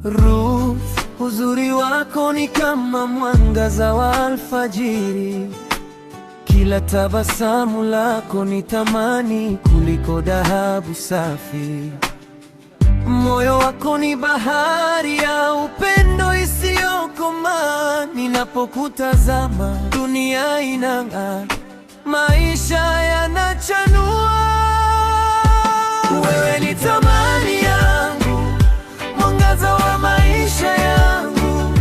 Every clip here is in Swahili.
Ruth, uzuri wako ni kama mwangaza wa alfajiri. Kila tabasamu lako ni thamani kuliko dhahabu safi. Moyo wako ni bahari ya upendo isiyokoma. Ninapokutazama dunia inang'aa, maisha yanachanua. Wewe ni thamani yangu, mwangaza wa maisha yangu.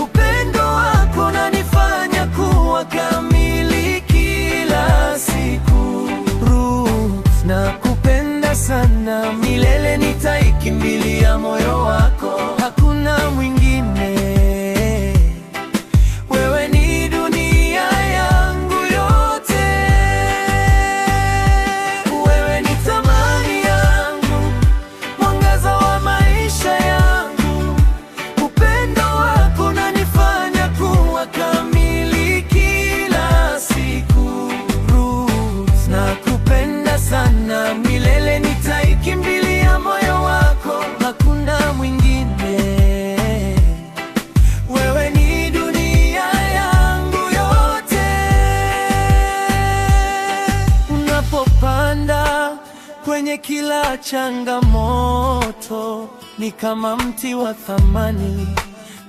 Upendo wako unanifanya kuwa kamili kila siku. Ruth, nakupenda sana, milele nitaikimbilia moyo wako. Hakuna mwingine, wewe ni dunia yangu yote. Wewe ni thamani yangu, mwangaza wa maisha yangu. Upendo wako unanifanya kuwa kamili kila siku. Ruth, nakupenda sana, milele nitaikimbilia moyo wako. Hakuna mwingine, wewe ni dunia yangu yote. Unapopanda kwenye kila changamoto, ni kama mti wa thamani.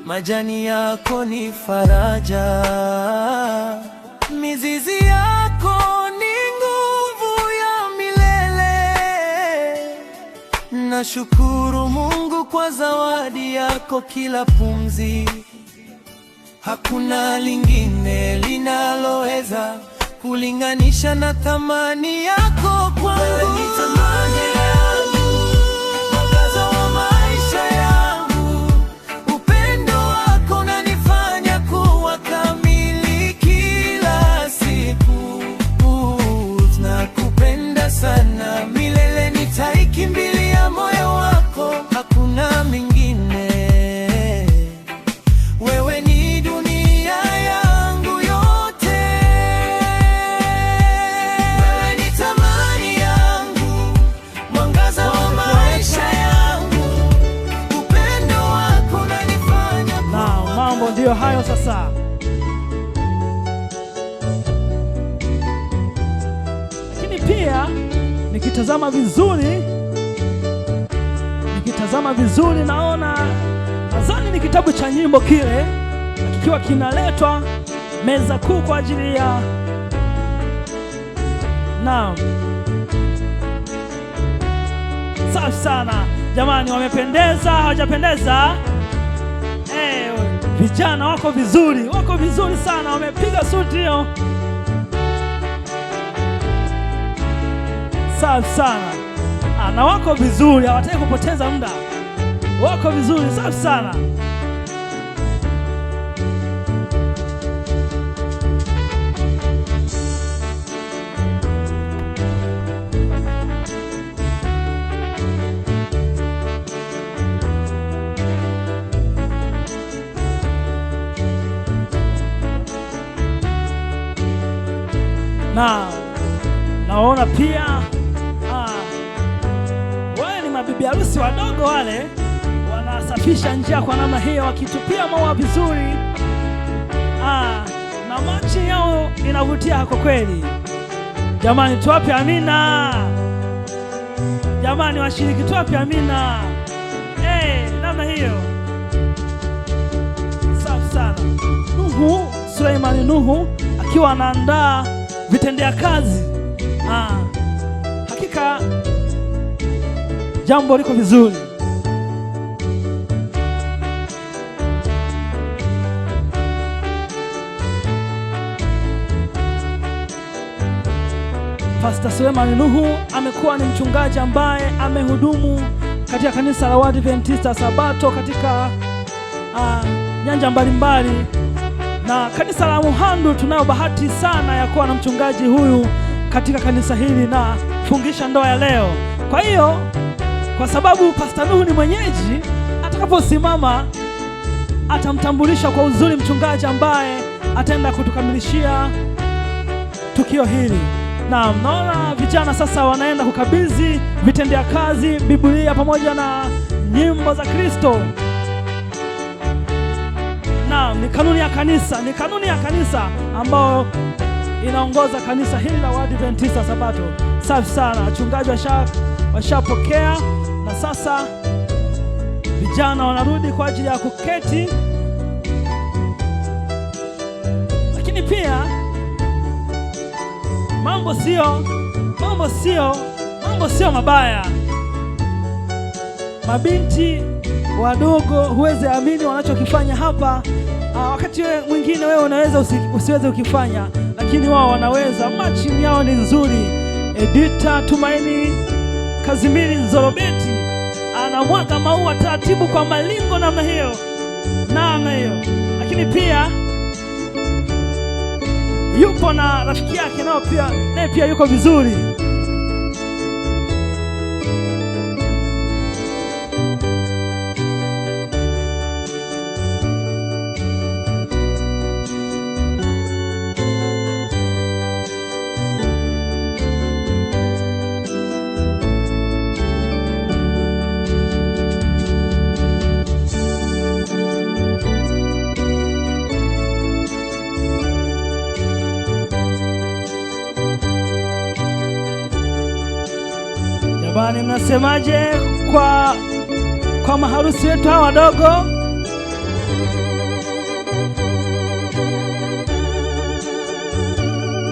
Majani yako ni faraja, mizizi yako ni nguvu ya milele. Nashukuru Mungu kwa zawadi yako kila pumzi. Hakuna lingine linaloweza kulinganisha na thamani yako kwangu. Wewe ni thamani yangu, mwangaza wa maisha yangu. Upendo wako unanifanya kuwa kamili kila siku. Nakupenda sana, milele nitaikimbilia moyo wako. Hakuna mingine, wewe ni dunia yangu yote. Wewe ni thamani yangu, mwangaza wa maisha yangu. Upendo wako unanifanya Na mambo ndiyo hayo sasa. Lakini pia nikitazama vizuri naona nadhani ni kitabu cha nyimbo kile, kikiwa kinaletwa meza kuu kwa ajili ya naam. Safi sana jamani, wamependeza hawajapendeza? Vijana wako vizuri sana, wamepiga suti hiyo. Safi sana. Na wako vizuri, hawataki kupoteza muda. Wako vizuri, safi sana. na naona pia wale ni mabibi harusi wadogo, wale wanasafisha njia kwa namna hiyo, wakitupia maua vizuri, na machi yao inavutia kwa kweli. Jamani, tuwape amina. Jamani washiriki, tuwape amina. Namna hiyo safi sana. Suleimani Nuhu akiwa anaandaa vitendea kazi. Hakika jambo liko vizuri. Pastor Suleimani Nuhu amekuwa ni mchungaji ambaye amehudumu katika kanisa la Waadventista Sabato katika nyanja mbalimbali, na kanisa la Muhandu tunayo bahati sana ya kuwa na mchungaji huyu katika kanisa hili na fungisha ndoa ya leo. Kwa hiyo kwa sababu Pastor Nuhu ni mwenyeji, atakaposimama atamtambulisha kwa uzuri mchungaji ambaye ataenda kutukamilishia tukio hili. Na mnaona vijana sasa wanaenda kukabidhi vitendea kazi, Biblia pamoja na nyimbo za Kristo. Na ni kanuni ya kanisa ambayo inaongoza kanisa hili la Waadventista Sabato. Safi sana, wachungaji washapokea, na sasa vijana wanarudi kwa ajili ya kuketi. Lakini pia mambo sio mabaya. Mabinti wadogo, huwezi amini wanachokifanya hapa. Wakati mwingine wewe unaweza usiweze ukifanya, lakini wao wanaweza. Machi yao ni nzuri. Edita Tumaini Kazimiri Nzorobeti anamwaga maua taratibu kwa malingo namna hiyo. Lakini pia yupo na rafiki yake, naye pia yuko vizuri. Jamani, mnasemaje kwa maharusi wetu hawa wadogo?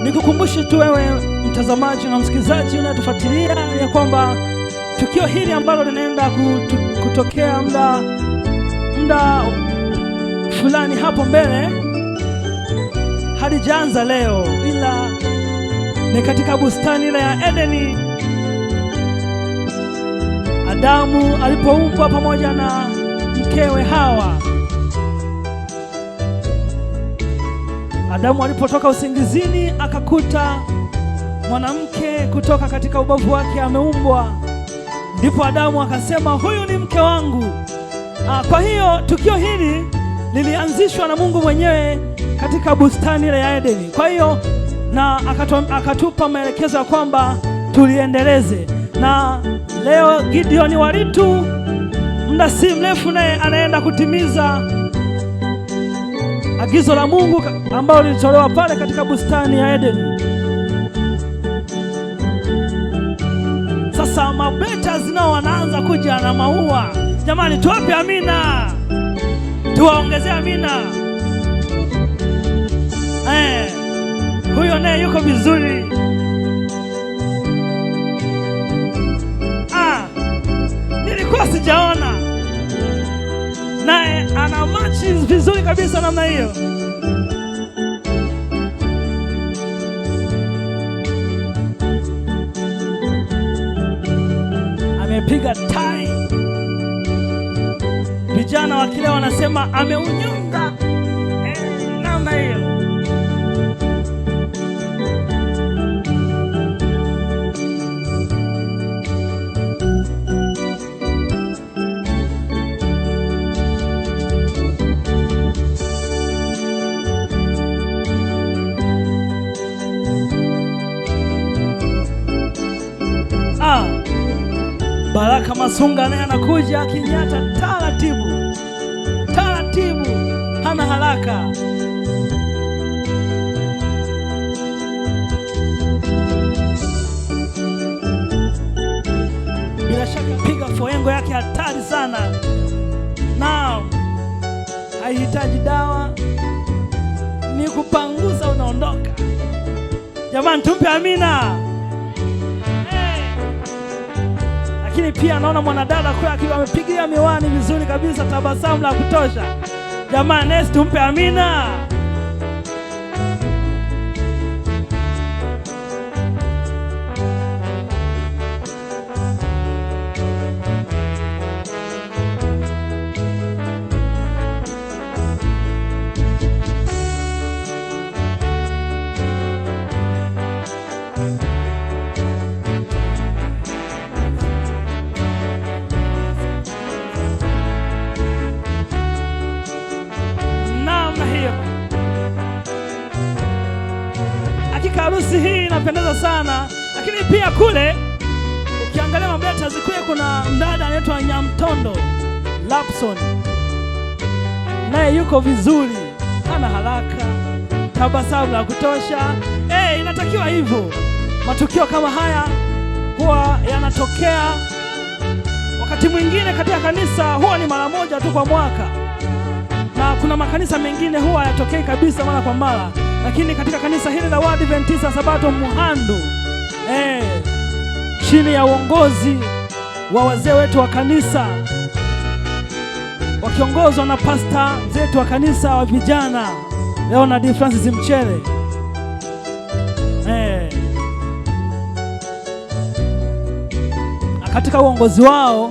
Nikukumbushe tu wewe mtazamaji na msikilizaji unatufuatilia ya kwamba tukio hili ambalo linaenda kutokea muda fulani hapo mbele halijaanza leo, ila ni katika bustani ile ya Edeni. Adamu alipoumbwa pamoja na mkewe Hawa. Adamu alipotoka usingizini akakuta mwanamke kutoka katika ubavu wake ameumbwa. Ndipo Adamu akasema, huyu ni mke wangu. Kwa hiyo tukio hili lilianzishwa na Mungu mwenyewe katika bustani ile ya Edeni. Kwa hiyo na akatupa maelekezo ya kwamba tuliendeleze. Na leo Gideon Waritu muda si mrefu naye anaenda kutimiza agizo la Mungu ambalo lilitolewa pale katika bustani ya Edeni. Sasa mabeta zinao wanaanza kuja na maua. Jamani, tuwape amina, tuwaongezee amina. Huyo naye yuko vizuri. Nilikuwa sijaona, naye ana machi vizuri kabisa namna hiyo. Amepiga tai. Vijana wa kile wanasema ameunyonga namna hiyo. Baraka Masunga naye anakuja akinyata taratibu taratibu, hana haraka. Bila shaka piga foengo yake hatari sana, na haihitaji dawa, ni kupanguza unaondoka. Jamani, tumpe amina. Lakini pia naona mwanadada kwa akiwa amepigia miwani vizuri kabisa, tabasamu la kutosha. Jamani, next tumpe amina. Harusi hii inapendeza sana, lakini pia kule ukiangalia mabeta zikuye, kuna mdada anaitwa Nyamtondo Lapson, naye yuko vizuri, hana haraka, tabasamu la kutosha. Inatakiwa hivyo. Matukio kama haya huwa yanatokea wakati mwingine katika kanisa, huwa ni mara moja tu kwa mwaka, na kuna makanisa mengine huwa hayatokei kabisa mara kwa mara. Lakini katika kanisa hili la Waadventista Sabato Muhandu, chini ya uongozi wa wazee wetu wa kanisa wakiongozwa na pasta zetu wa kanisa wa vijana Leonard Francis Mchele, katika uongozi wao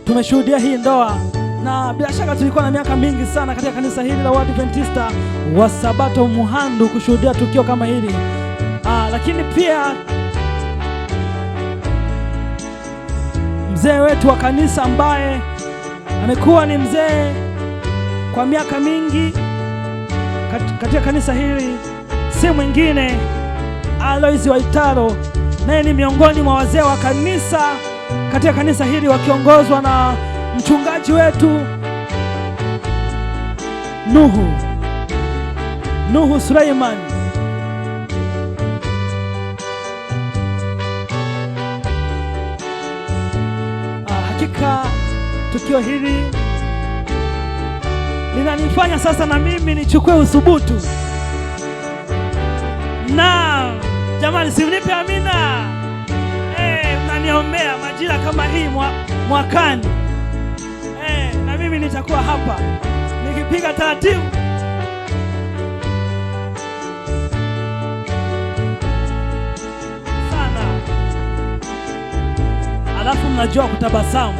tumeshuhudia hii ndoa, na bila shaka tulikuwa na miaka mingi sana katika kanisa hili la Waadventista wa Sabato Muhandu kushuhudia tukio kama hili. Lakini pia mzee wetu wa kanisa ambaye amekuwa ni mzee kwa miaka mingi katika kanisa hili si mwingine Alois Waitaro, naye ni miongoni mwa wazee wa kanisa katika kanisa hili wakiongozwa na mchungaji wetu Nuhu Suleiman. Hakika tukio hili linanifanya sasa na mimi nichukue uthubutu. Na jamani, simnipe amina. Mnaniombea majira kama hii mwakani. Na mimi nitakuwa hapa nikipiga taratibu sana, alafu mnajua kutabasamu.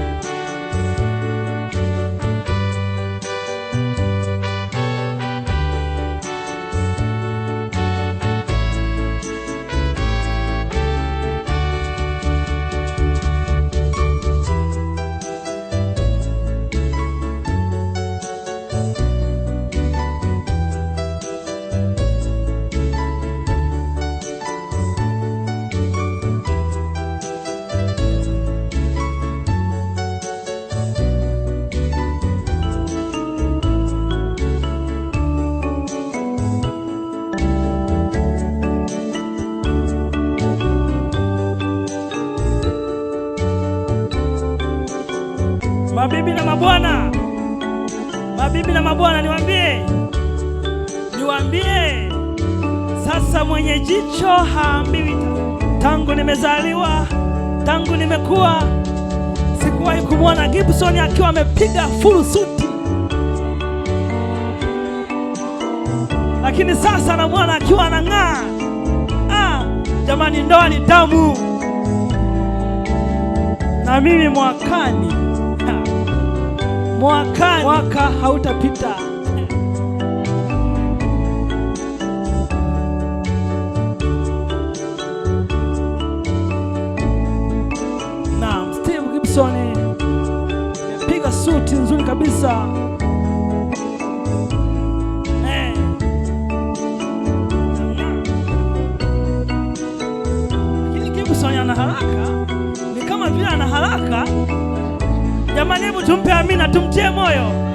Mabibi na mabwana, niwaambie sasa, mwenye jicho haambiwi. Tangu nimezaliwa, tangu nimekuwa, sikuwahi kumwona Gibson akiwa amepiga full suti, lakini sasa namwona akiwa anang'aa. Jamani, ndoa ni tamu. Na mimi mwaka hautapita na Steve Gibson amepiga suti nzuri kabisa. Lakini Gibson ana haraka, ni kama vile kabisa. Jamani, hebu tumpe amina, tumtie moyo.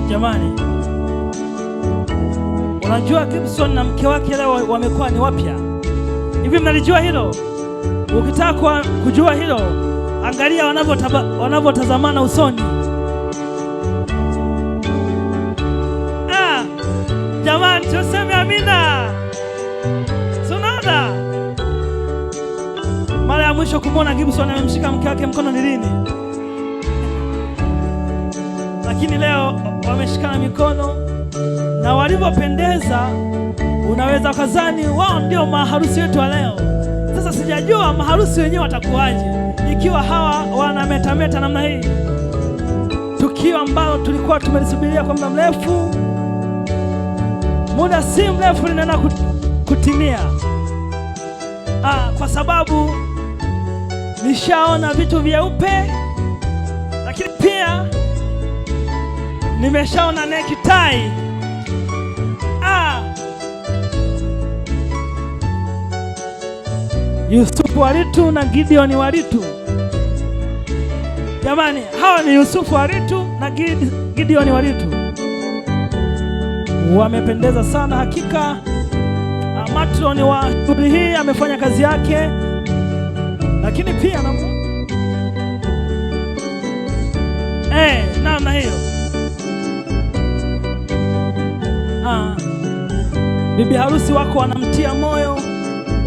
Jamani, unajua Gibson na mke wake leo wamekuwa ni wapya hivi, mnalijua hilo? Ukitaka kujua hilo, angalia wanavyotazamana usoni. Jamani, tuseme amina. Sunada, mara ya mwisho kumwona Gibson amemshika mke wake mkono ni lini? Lakini leo wameshikana mikono na walivyopendeza, unaweza kazani wao ndio maharusi wetu wa leo. Sasa sijajua maharusi wenyewe watakuwaje ikiwa hawa wanametameta namna hii, tukio ambalo tulikuwa tumelisubiria kwa muda mrefu. Muda si mrefu linaenda kutimia, kwa sababu nishaona vitu vyeupe, lakini pia nimeshaona nekitai. Yusufu Waritu na Gideon Waritu. Jamani, hawa ni Yusufu Waritu na Gideon Waritu. Wamependeza sana hakika. Matroni wa shughuli hii amefanya kazi yake, lakini pia namna hiyo. Bibi harusi wako wanamtia moyo,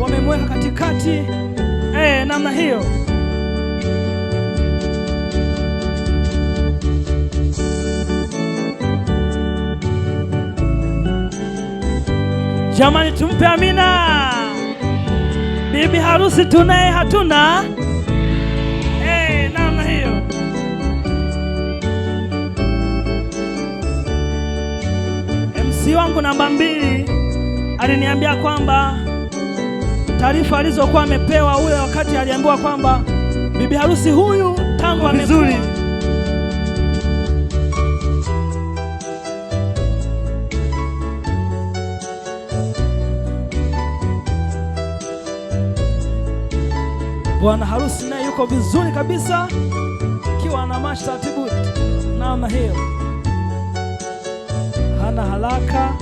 wamemweka katikati, namna hiyo. Jamani, tumpe amina. Bibi harusi tunaye hatuna, namna hiyo. MC wangu namba 2 aliniambia kwamba taarifa alizokuwa amepewa ule wakati aliambiwa kwamba bibi harusi huyu tangu vizuri. Bwana harusi naye yuko vizuri kabisa, kiwa na mashtatibu namna hiyo, hana haraka.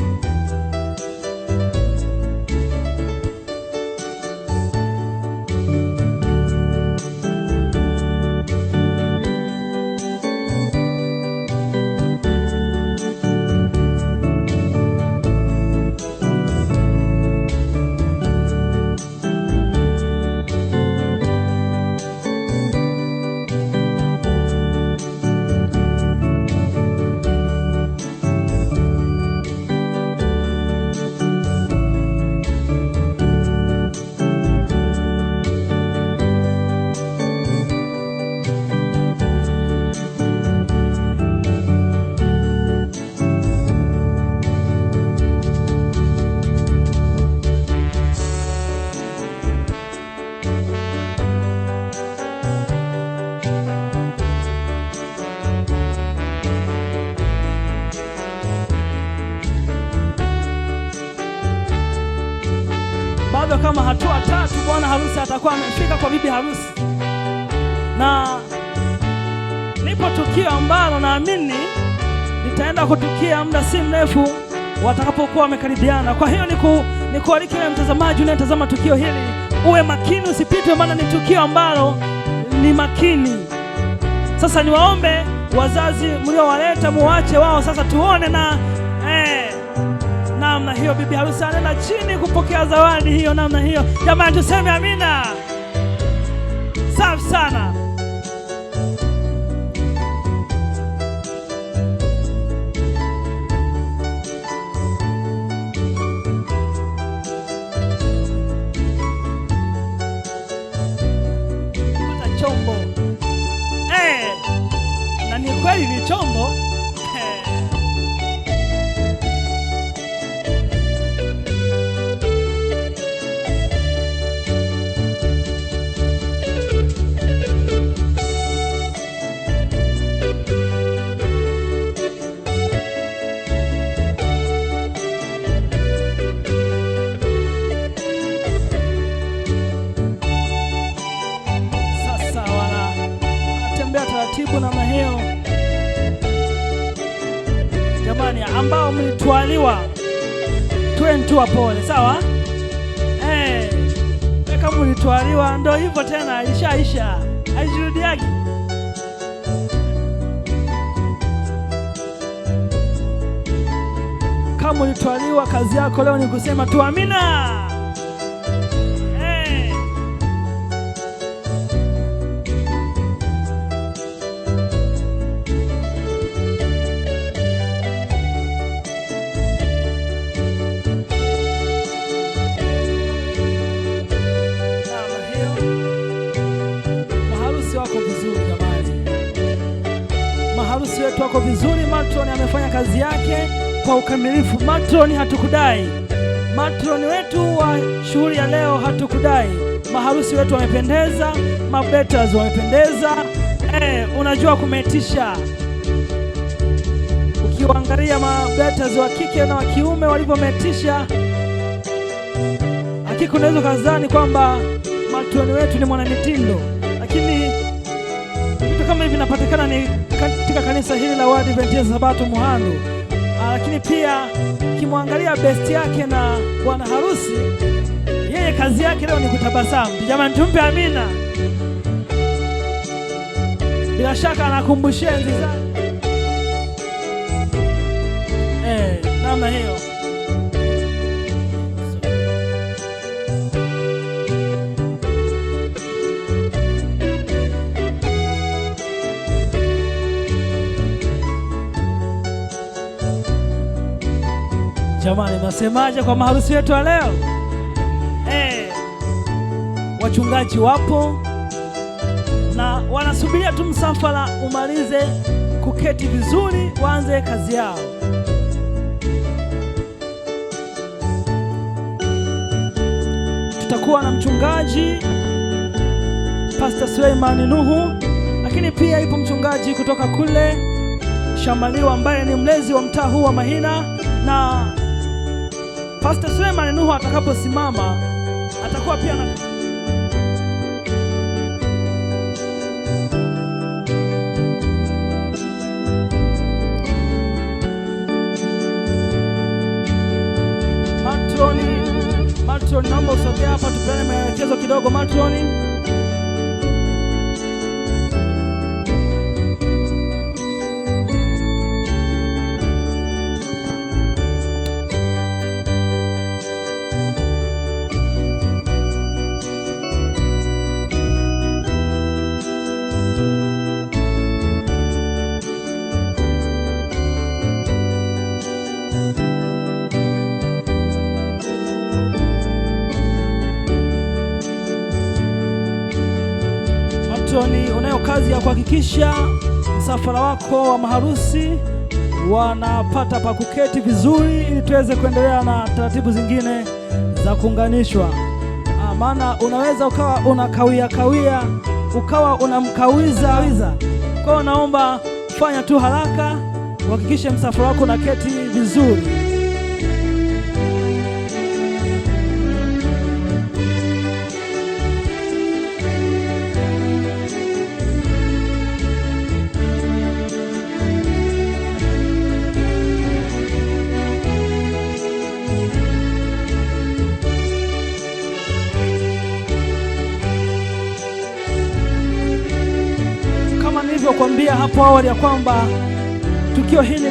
Bado kama hatua 3 bwana harusi atakuwa amefika kwa bibi harusi, na lipo tukio ambalo naamini litaenda kutukia muda si mrefu watakapokuwa wamekaribiana. Kwa hiyo nikualike wewe mtazamaji unayetazama tukio hili, uwe makini, usipitwe, maana ni tukio ambalo ni makini. Sasa niwaombe wazazi mliowaleta muache wao sasa tuone namna hiyo. Bibi harusi anaenda chini kupokea zawadi hiyo namna hiyo. Jamani, tuseme amina. Safi sana. chombo. Na ni kweli ni chombo. Taratibu namna hiyo. Jamani, ambao mlitwaliwa twentua pole, sawa? Kama mlitwaliwa ndo hivyo tena, ilishaisha, haijirudiagi. Kama mlitwaliwa, kazi yako leo ni kusema tu amina. Maharusi wetu wako vizuri. Matron amefanya kazi yake kwa ukamilifu. Matron hatukudai. Matron wetu wa shughuli ya leo hatukudai. Maharusi wetu wamependeza, mabetas wamependeza. Unajua kumetisha. Ukiangalia mabetas wa kike na wa kiume walivyometisha, hakika unaweza kazani kwamba matron wetu ni mwanamitindo, lakini vitu kama hivi vinapatikana ni katika kanisa hili la Waadventista Sabato Muhando. Lakini pia kimwangalia besti yake na bwana harusi, yeye kazi yake leo ni kutabasamu. Jamani, tumpe amina. Bila shaka anakumbushia enzi zake. Namna hiyo. Jamani, nasemaje kwa maharusi wetu wa leo? Wachungaji wapo na wanasubiria tu msafara umalize kuketi vizuri, waanze kazi yao. Tutakuwa na mchungaji Pastor Suleiman Nuhu, lakini pia ipo mchungaji kutoka kule Shamaliwa ambaye ni mlezi wa mtaa huu wa Mahina, na Pastor Suleiman Nuhu atakaposimama atakuwa pia na Matroni, naomba usogea hapa tupeane maelekezo kidogo. Matroni, unayo kazi ya kuhakikisha msafara wako wa maharusi wanapata pa kuketi vizuri, ili tuweze kuendelea na taratibu zingine za kuunganishwa. Maana unaweza ukawa unakawia ukawa unamkawiza. Kwa naomba fanya tu haraka, uhakikishe msafara wako unaketi vizuri. Nilivyokuambia hapo awali ya kwamba tukio hili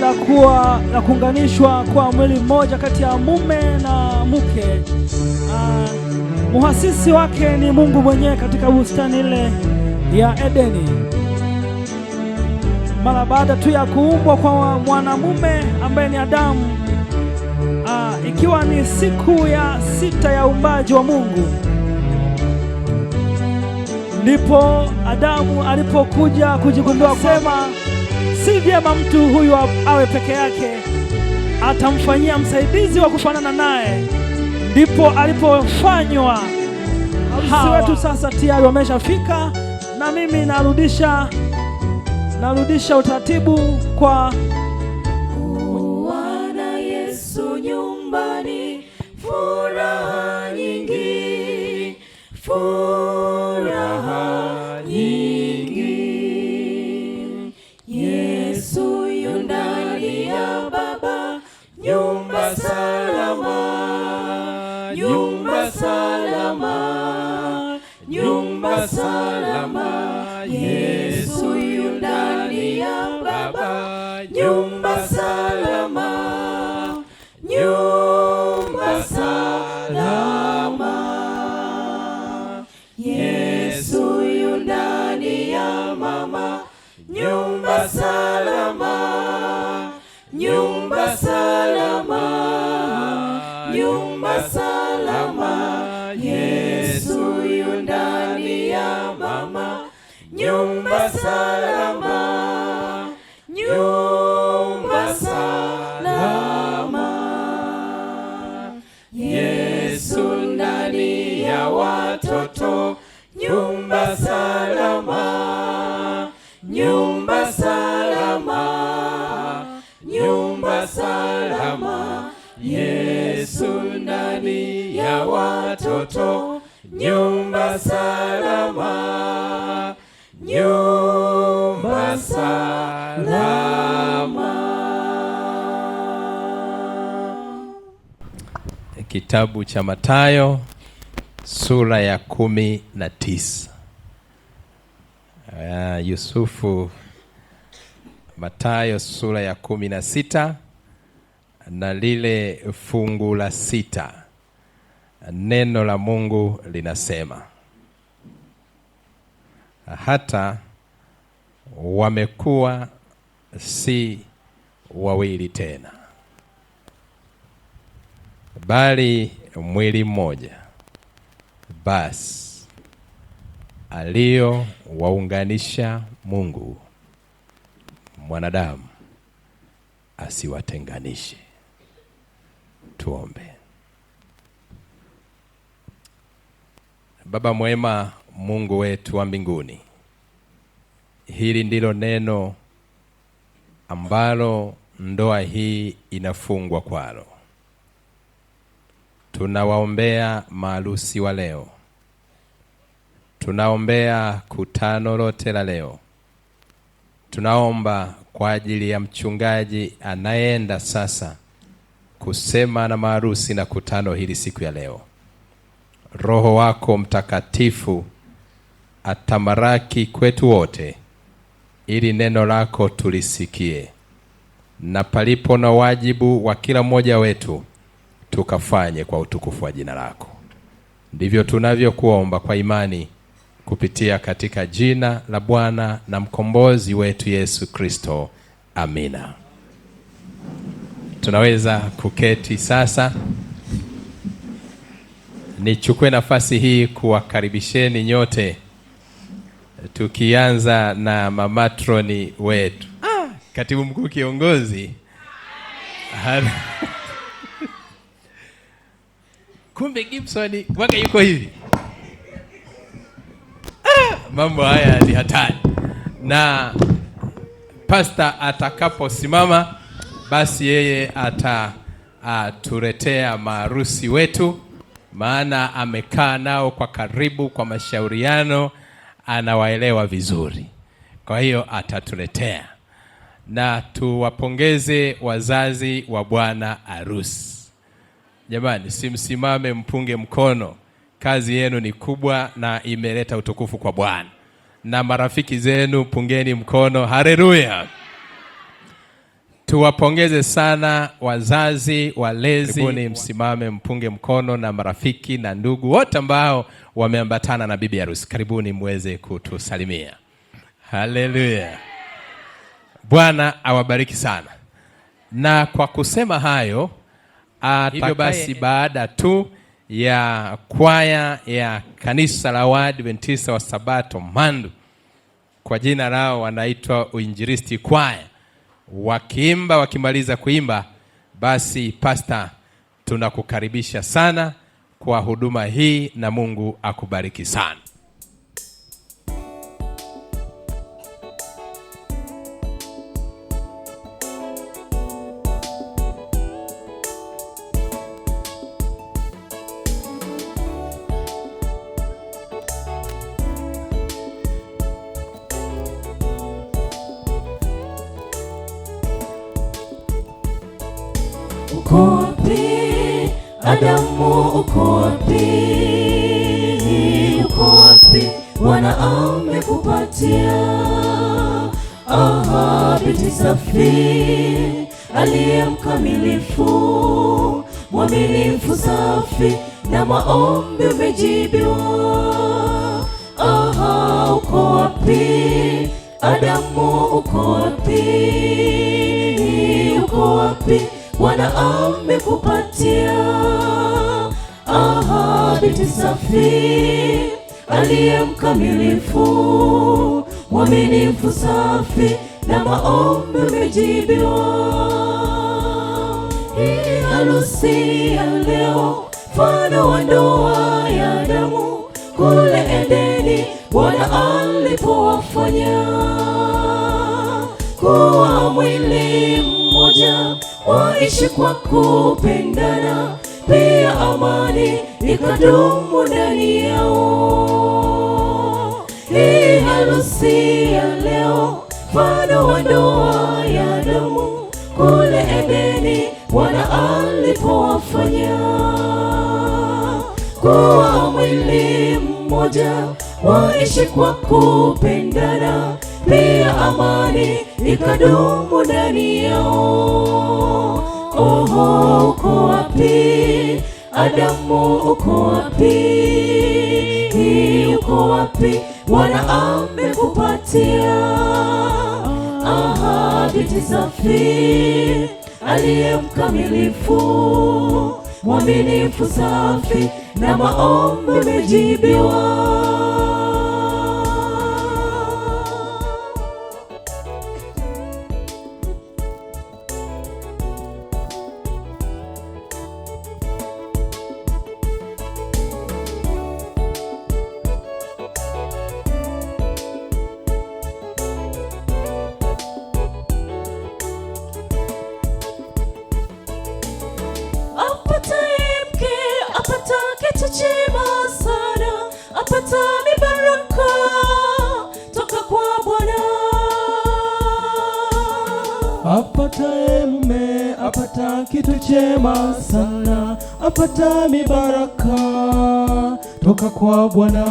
la kuunganishwa kwa mwili mmoja kati ya mume na mke, muhasisi wake ni Mungu mwenyewe katika bustani ile ya Edeni. Mara baada tu ya kuumbwa kwa mwanamume ambaye ni Adamu, ikiwa ni siku ya 6 ya uumbaji wa Mungu, Ndipo Adamu alipokuja kujigundua kusema si vyema mtu huyu awe peke yake, atamfanyia msaidizi wa kufanana naye. Ndipo alipofanywa harusi wetu. Sasa tayari wameshafika, na mimi narudisha utaratibu kwa Bwana Yesu nyumbani, furaha nyingi, furaha nyingi. Yesu yu ndani ya Baba, nyumba salama, nyumba salama, nyumba salama. Yesu yu ndani ya Baba, nyumba salama, nyumba salama. Yesu yu ndani ya Mama, nyumba salama, nyumba salama, nyumba salama. Yesu yu ndani ya Mama, nyumba salama, nyumba salama. Yesu ndani ya watoto, nyumba salama, nyumba salama, nyumba salama. Yesu ndani ya watoto, nyumba salama, nyumba salama. Kitabu cha Mathayo sura ya 19. Yusufu, Mathayo sura ya 16 na lile fungu la 6. Neno la Mungu linasema, hata wamekuwa si wawili tena, bali mwili mmoja. Basi aliowaunganisha Mungu, mwanadamu asiwatenganishe. Tuombe. Baba mwema, Mungu wetu wa mbinguni, hili ndilo neno ambalo ndoa hii inafungwa kwalo. Tunawaombea maharusi wa leo, tunaombea kutano lote la leo, tunaomba kwa ajili ya mchungaji anayeenda sasa kusema na maharusi na kutano hili siku ya leo. Roho wako Mtakatifu atamaraki kwetu wote, ili neno lako tulisikie, na palipo na wajibu wa kila mmoja wetu tukafanye kwa utukufu wa jina lako. Ndivyo tunavyokuomba kwa imani kupitia katika jina la Bwana na mkombozi wetu Yesu Kristo. Amina. Tunaweza kuketi sasa. Nichukue nafasi hii kuwakaribisheni nyote, tukianza na mamatroni wetu. Katibu mkuu kiongozi. Kumbe Gibson wake yuko hivi. Mambo haya ni hatari. Na pastor atakaposimama, basi yeye atatuletea maharusi wetu, maana amekaa nao kwa karibu kwa mashauriano, anawaelewa vizuri. Kwa hiyo atatuletea. Na tuwapongeze wazazi wa bwana harusi. Jamani, simsimame mpunge mkono. Kazi yenu ni kubwa na imeleta utukufu kwa Bwana. Na marafiki zenu pungeni mkono. Haleluya. Tuwapongeze sana wazazi, walezi. Karibuni msimame mpunge mkono, na marafiki na ndugu wote ambao wameambatana na bibi harusi. Karibuni muweze kutusalimia. Haleluya. Bwana awabariki sana. Na kwa kusema hayo, hivyo basi baada tu ya kwaya ya kanisa la Waadventista wa Sabato Mandu, kwa jina lao wanaitwa Uinjilisti Kwaya. Wakiimba, wakimaliza kuimba, basi pastor, tunakukaribisha sana kwa huduma hii na Mungu akubariki sana. Uko wapi Adamu, uko wapi? Uko wapi? Bwana amekupatia ahadi safi, aliye mkamilifu, mwaminifu, safi, na maombi umejibiwa. Uko wapi Adamu, uko wapi? Uko wapi? Bwana amekupatia ahadi safi, aliye mkamilifu, mwaminifu, safi, na maombi umejibiwa. Hii harusi ya leo, mfano wa ndoa ya Adamu kule Edeni, Bwana alipowafanya kuwa mwili mmoja, waishi kwa kupendana, pia amani ikadumu ndani yao. Hii harusi ya leo, mfano wa ndoa ya Adamu kule Edeni, Bwana alipowafanya kuwa mwili mmoja, waishi kwa kupendana, pia amani ikadumu ndani yao. Uko wapi Adamu, uko wapi? Uko wapi? Bwana amekupatia ahadi safi, aliye mkamilifu, mwaminifu, safi, na maombi umejibiwa. Apata kitu chema sana, apata mibaraka toka kwa Bwana. Apataye mume apata kitu chema sana, apata mibaraka toka kwa Bwana.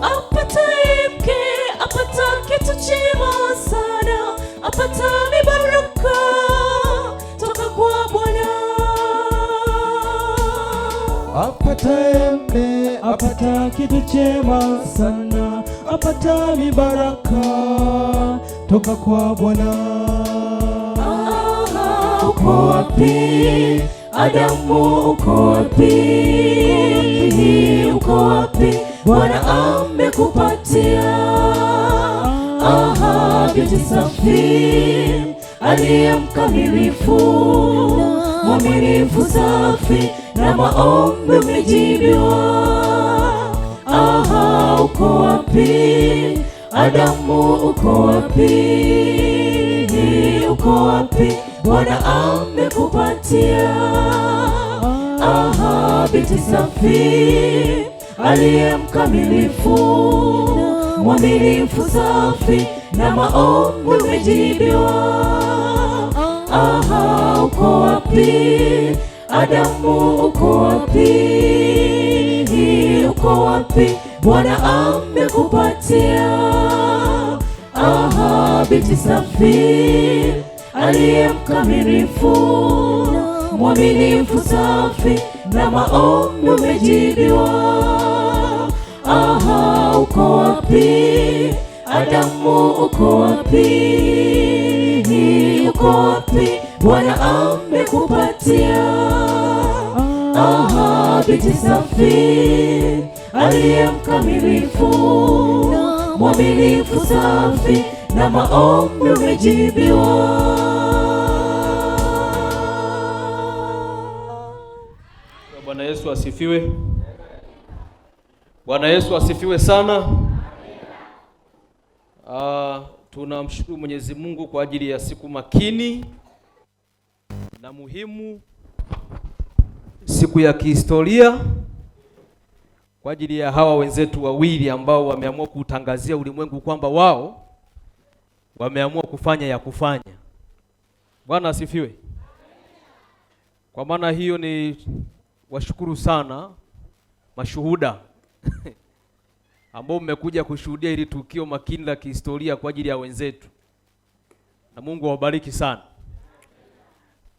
Apataye mke apata kitu chema sana, apata mibaraka toka kwa Bwana. Apataye mume apata kitu chema sana, apata mibaraka toka kwa Bwana. Uko wapi Adamu, uko wapi? Uko wapi? Bwana amekupatia ahadi safi, aliye mkamilifu, mwaminifu, safi, na maombi umejibiwa. Uko wapi Adamu, uko wapi? Uko wapi? Bwana amekupatia ahadi safi, aliye mkamilifu, mwaminifu, safi, na maombi umejibiwa. Uko wapi Adamu, uko wapi? Uko wapi? Bwana amekupatia ahadi safi, aliye mkamilifu, mwaminifu, safi, na maombi umejibiwa. Uko wapi Adamu, uko wapi? Uko wapi? Bwana amekupatia Aha, binti safi, aliye mkamilifu, mwaminifu, safi, na maombi umejibiwa. Bwana Yesu asifiwe. Bwana Yesu asifiwe sana. Tunamshukuru Mwenyezi Mungu kwa ajili ya siku makini na muhimu, siku ya kihistoria kwa ajili ya hawa wenzetu wawili ambao wameamua kutangazia ulimwengu kwamba wao wameamua kufanya ya kufanya. Bwana asifiwe. Kwa maana hiyo ni washukuru sana mashuhuda ambao mmekuja kushuhudia hili tukio makini la kihistoria kwa ajili ya wenzetu, na Mungu awabariki sana.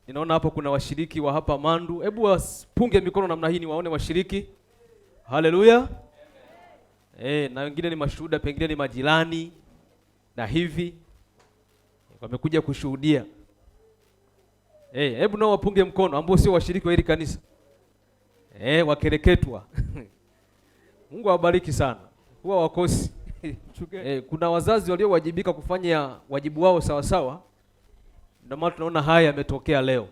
Ninaona hapo kuna washiriki wa hapa Mandu. Hebu wapunge mikono namna hii niwaone washiriki. Haleluya. Na wengine ni mashuhuda, pengine ni majirani na hivi wamekuja kushuhudia. Hebu nao wapunge mkono ambao sio washiriki wa hili kanisa. Wakereketwa. Mungu awabariki sana. Huwa wakosi. Kuna wazazi waliowajibika kufanya wajibu wao sawa sawa. Ndio maana tunaona haya yametokea leo.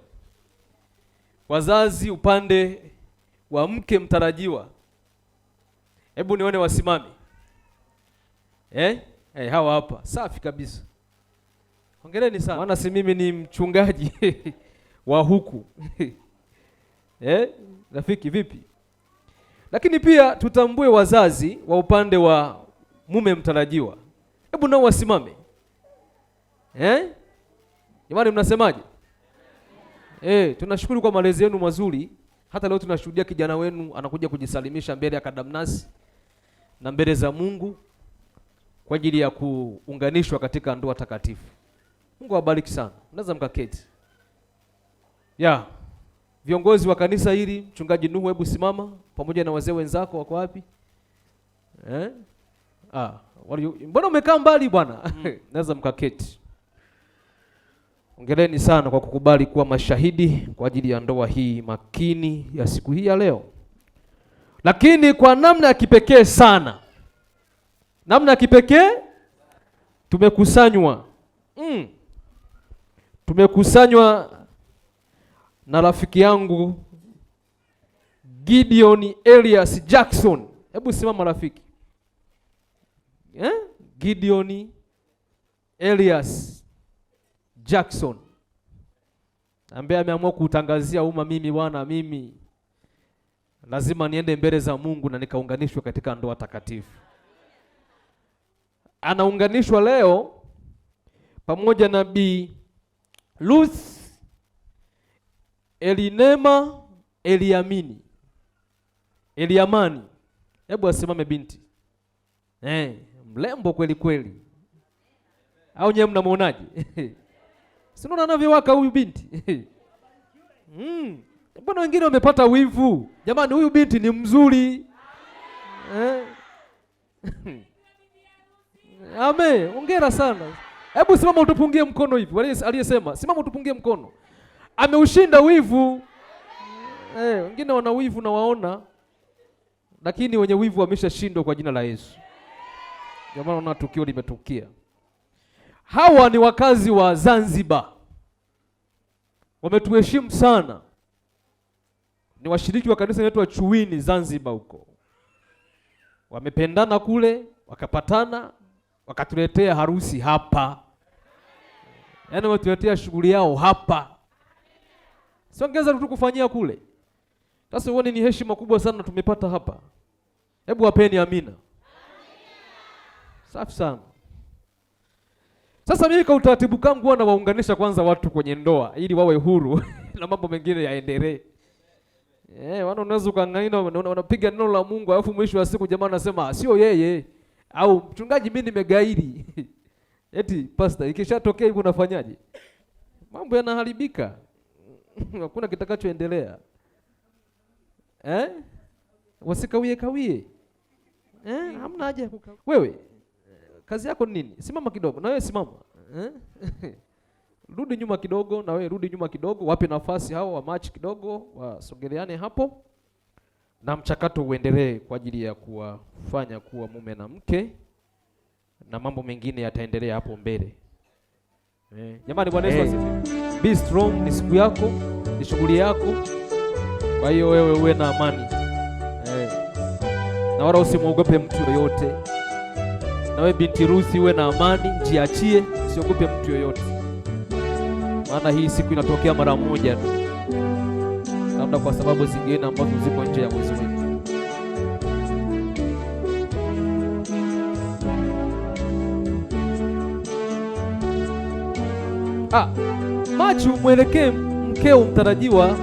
Wazazi upande wa mke mtarajiwa, hebu nione wasimame. Hawa hapa. Safi kabisa. Hongereni sana. Maana si mimi ni mchungaji wa huku. Rafiki vipi? Lakini pia tutambue wazazi wa upande wa mume mtarajiwa. Hebu nao wasimame. Jamani, mnasemaje? Tunashukuru kwa malezi yenu mazuri. Hata leo tunashuhudia kijana wenu anakuja kujisalimisha mbele ya kadamnasi na mbele za Mungu kwa ajili ya kuunganishwa katika ndoa takatifu. Mungu awabariki sana. Mnaweza mkaketi. Viongozi wa kanisa hili, mchungaji Nuhu, hebu simama pamoja na wazee wenzako. Wako wapi? Mbona umekaa mbali bwana? Naweza mkaketi. Hongereni sana kwa kukubali kuwa mashahidi kwa ajili ya ndoa hii makini ya siku hii ya leo. Lakini kwa namna ya kipekee sana, namna ya kipekee tumekusanywa na rafiki yangu Gideon Elias Jackson. Hebu simama rafiki. Gideon Elias Jackson ambaye ameamua kutangazia umma, mimi lazima niende mbele za Mungu na nikaunganishwa katika ndoa takatifu. Anaunganishwa leo pamoja na Bi Ruth Elinema Eliamani. Hebu asimame binti. Mlembo kweli kweli. Au nyewe mnamuonaje? Sinaona anavyowaka huyu binti. Mbona wengine wamepata wivu? Jamani, huyu binti ni mzuri. Amen. Hongera sana. Hebu simama utupungie mkono hivi. Aliyesema, simama utupungie mkono. Ameushinda wivu. Wengine wana wivu na waona, lakini wenye wivu wameshashindwa kwa jina la Yesu. Jamani, ona tukio limetukia. Hawa ni wakazi wa Zanzibar. Wametuheshimu sana. Ni washiriki wa kanisa inaitwa Chuini Zanzibar huko. Wamependana kule, wakapatana, wakatuletea harusi hapa. Yaani wametuletea shughuli yao hapa. Siongeza tu kufanyia kule. Sasa uone ni heshima kubwa sana tumepata hapa. Hebu wapeni amina. Safi sana. Sasa mimi kwa utaratibu kangu huwa nawaunganisha kwanza watu kwenye ndoa ili wawe huru na mambo mengine yaendelee. Wana unaweza ukang'aina unapiga neno la Mungu alafu mwisho wa siku jamaa anasema sio yeye au mchungaji mimi nimegairi. Eti pastor ikishatokea hivyo unafanyaje? Mambo yanaharibika. Hakuna kitakachoendelea. Wasikawie. Hamna haja. Wewe kazi yako ni nini? Simama kidogo. Na wewe simama. Rudi nyuma kidogo, na wewe rudi nyuma kidogo, wape nafasi hao wa match kidogo, wasogeleane hapo. Na mchakato uendelee kwa ajili ya kuwafanya kuwa mume na mke, na mambo mengine yataendelea hapo mbele. Jamani, Bwana Yesu asifiwe. Be strong, ni siku yako, ni shughuli yako. Kwa hiyo wewe uwe na amani. Na wala usimwogope mtu yoyote. Na wewe binti Ruthi uwe na amani, jiachie, usiogope mtu yoyote. Maana hii siku inatokea mara moja tu. Labda kwa sababu zingine ambazo ziko nje ya uwezo wetu. Macho mwelekee mkeo mtarajiwa.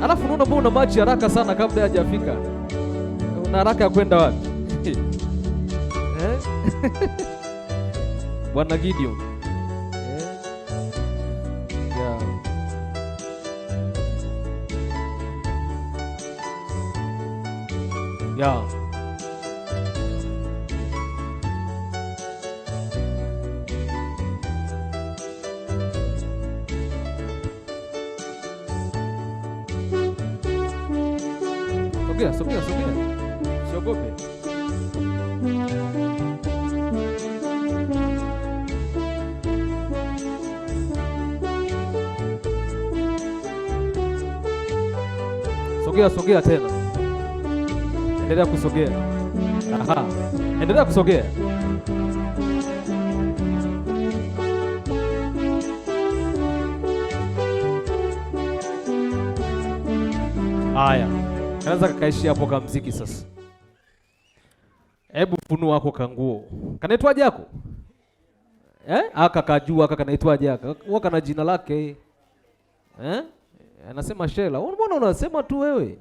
Alafu unaona mbona macho haraka sana kabla hajafika. Una haraka ya kwenda wapi? Bwana Gideon. Yeah. Sogea. Usiogope. Sogea tena. Endelea kusogea. Endelea kusogea. Haya. Kanaweza kakaishi hapo kama mziki sasa. Hebu funua wako kanguo. Kanaitwaje yako? Kakajua kanaitwaje yako? Waka na jina lake. Anasema Shela. Mbona unasema tu wewe?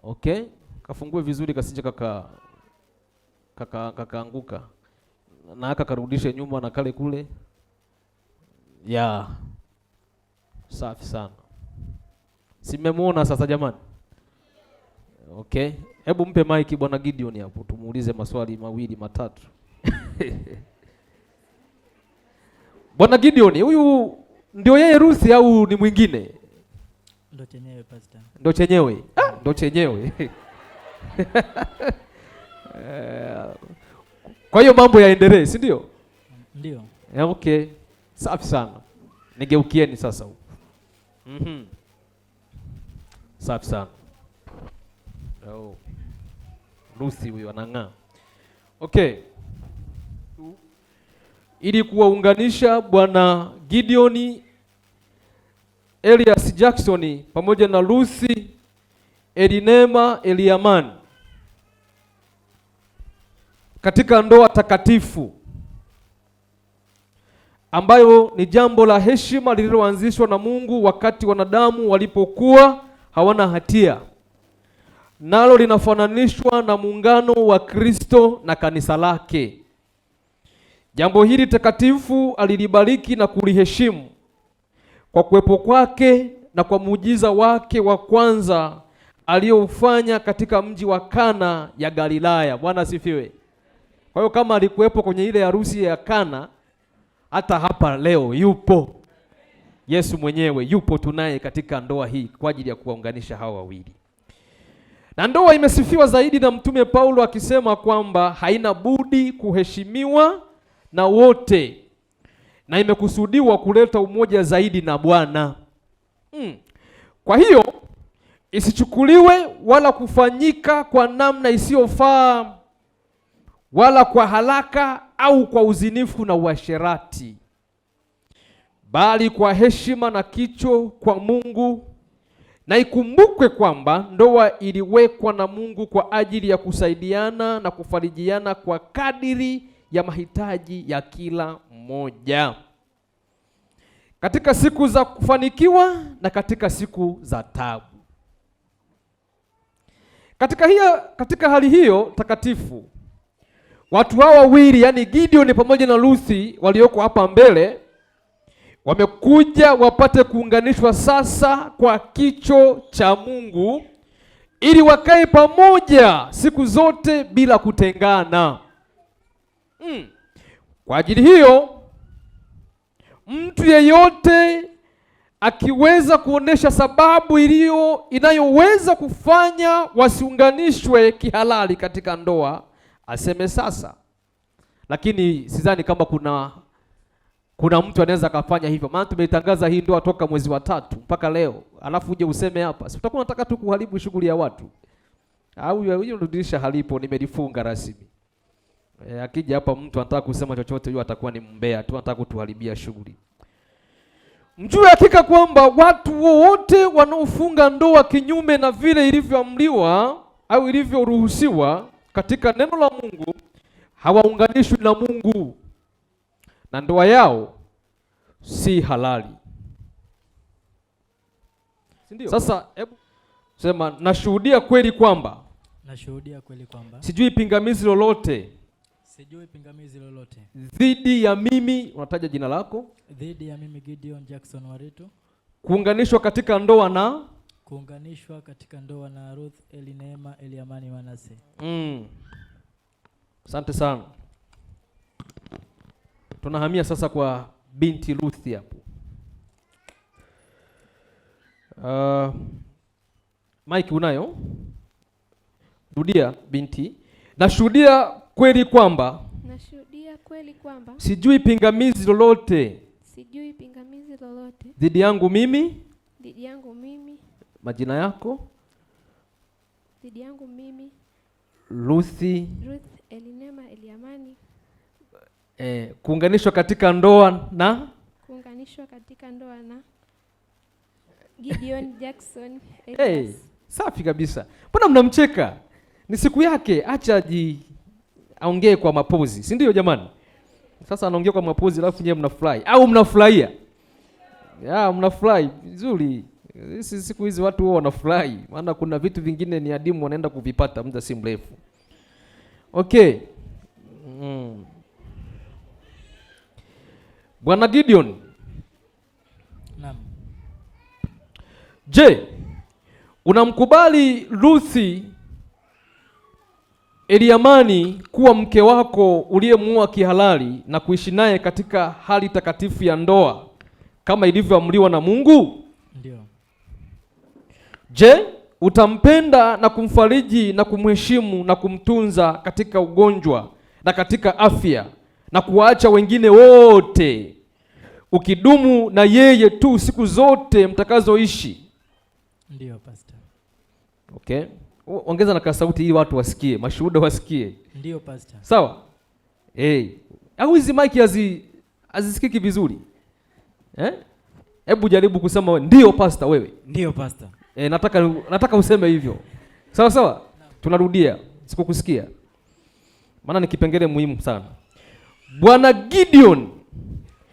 Okay. Kafungue vizuri kasije kakaanguka. Na karudishe nyuma na kale kule. Safi sana. Simemuona sasa jamani. Okay. Hebu mpe mic Bwana Gideon hapo tumuulize maswali mawili matatu. Bwana Gideon, huyu ndio yeye Ruthi au ni mwingine? Ndio chenyewe pastor. Ndio chenyewe. Ndio chenyewe. Kwa hiyo mambo yaendelee, si ndio? Ndio. Okay. Safi sana. Nigeukieni sasa huko. Safi sana. Ruthi huyo anang'aa. Okay. Ili kuwaunganisha Bwana Gideon, Elias Jackson pamoja na Ruthi Elinema Eliaman katika ndoa takatifu ambayo ni jambo la heshima lililoanzishwa na Mungu wakati wanadamu walipokuwa hawana hatia. Nalo linafananishwa na muungano wa Kristo na kanisa lake. Jambo hili takatifu alilibariki na kuliheshimu kwa kuwepo kwake na kwa muujiza wake wa kwanza aliyoufanya katika mji wa Kana ya Galilaya. Bwana asifiwe. Kwa hiyo kama alikuwepo kwenye ile harusi ya Kana, hata hapa leo yupo. Yesu mwenyewe yupo tunaye katika ndoa hii kwa ajili ya kuwaunganisha hawa wawili. Na ndoa imesifiwa zaidi na Mtume Paulo akisema kwamba haina budi kuheshimiwa na wote na imekusudiwa kuleta umoja zaidi na Bwana. Kwa hiyo isichukuliwe wala kufanyika kwa namna isiyofaa wala kwa haraka au kwa uzinifu na uasherati, bali kwa heshima na kicho kwa Mungu. Na ikumbukwe kwamba ndoa iliwekwa na Mungu kwa ajili ya kusaidiana na kufarijiana kwa kadiri ya mahitaji ya kila mmoja, katika siku za kufanikiwa na katika siku za taabu. Katika hali hiyo takatifu, watu hawa wawili, yani Gideon pamoja na Ruthi walioko hapa mbele, wamekuja wapate kuunganishwa sasa kwa kicho cha Mungu ili wakae pamoja siku zote bila kutengana. Kwa ajili hiyo, mtu yeyote akiweza kuonesha sababu inayoweza kufanya wasiunganishwe kihalali katika ndoa, aseme sasa. Lakini sidhani kama kuna mtu anaweza akafanya hivyo, maana tumeitangaza hii ndoa toka mwezi wa 3 mpaka leo, alafu uje useme hapa. Si utakuwa unataka tu kuharibu shughuli ya watu? Au hiyo rudisha halipo, nimelifunga rasmi. Akija hapa mtu anataka kusema chochote, huyo atakuwa ni mbea tu, anataka kutuharibia shughuli. Mjue hakika kwamba watu wote wanaofunga ndoa kinyume na vile ilivyoamriwa au ilivyoruhusiwa katika neno la Mungu hawaunganishwi na Mungu, na ndoa yao si halali. Sindio? Sasa hebu sema, nashuhudia kweli kwamba. Nashuhudia kweli kwamba sijui pingamizi lolote. Sijui pingamizi lolote dhidi ya mimi, unataja jina lako, dhidi ya mimi Gideon Jackson Waritu, kuunganishwa katika ndoa na Ruth Elineema Eliamani Manase. Asante sana. Tunahamia sasa kwa binti Ruth hapo. Mike unayo? Rudia binti. Nashuhudia kweli kwamba. Nashuhudia kweli kwamba. Sijui pingamizi lolote. Sijui pingamizi lolote. Dhidi yangu mimi. Dhidi yangu mimi. Majina yako? Dhidi yangu mimi. Ruth Elineema Eliamani. Kuunganishwa katika ndoa na. Kuunganishwa katika ndoa na Gideon Jackson. Safi kabisa. Mbona mnamcheka? Ni siku yake, acha aongee kwa mapozi, si ndio jamani? Sasa anaongea kwa mapozi alafu nyewe mnafurahi au mnafurahia? Mnafurahi vizuri. Siku hizi watu wao wanafurahi, maana kuna vitu vingine ni adimu wanaenda kuvipata muda si mrefu. Okay. Bwana Gideon. Naam. Je, unamkubali Ruth Eliamani kuwa mke wako uliyemuoa kihalali na kuishi naye katika hali takatifu ya ndoa kama ilivyoamriwa na Mungu? Ndio. Je, utampenda na kumfariji na kumheshimu na kumtunza katika ugonjwa na katika afya na kuwaacha wengine wote, ukidumu na yeye tu siku zote mtakazoishi? Ndio, pastor. Okay. Ongeza na sauti ili watu wasikie, mashuhuda wasikie. Ndio, pastor. Sawa? Au hizi mic hazisikiki vizuri? Hebu jaribu kusema ndio pastor wewe. Ndio, pastor. Nataka useme hivyo. Sawa sawa? No. Tunarudia. Sikukusikia. Maana ni kipengele muhimu sana. Bwana Gideon.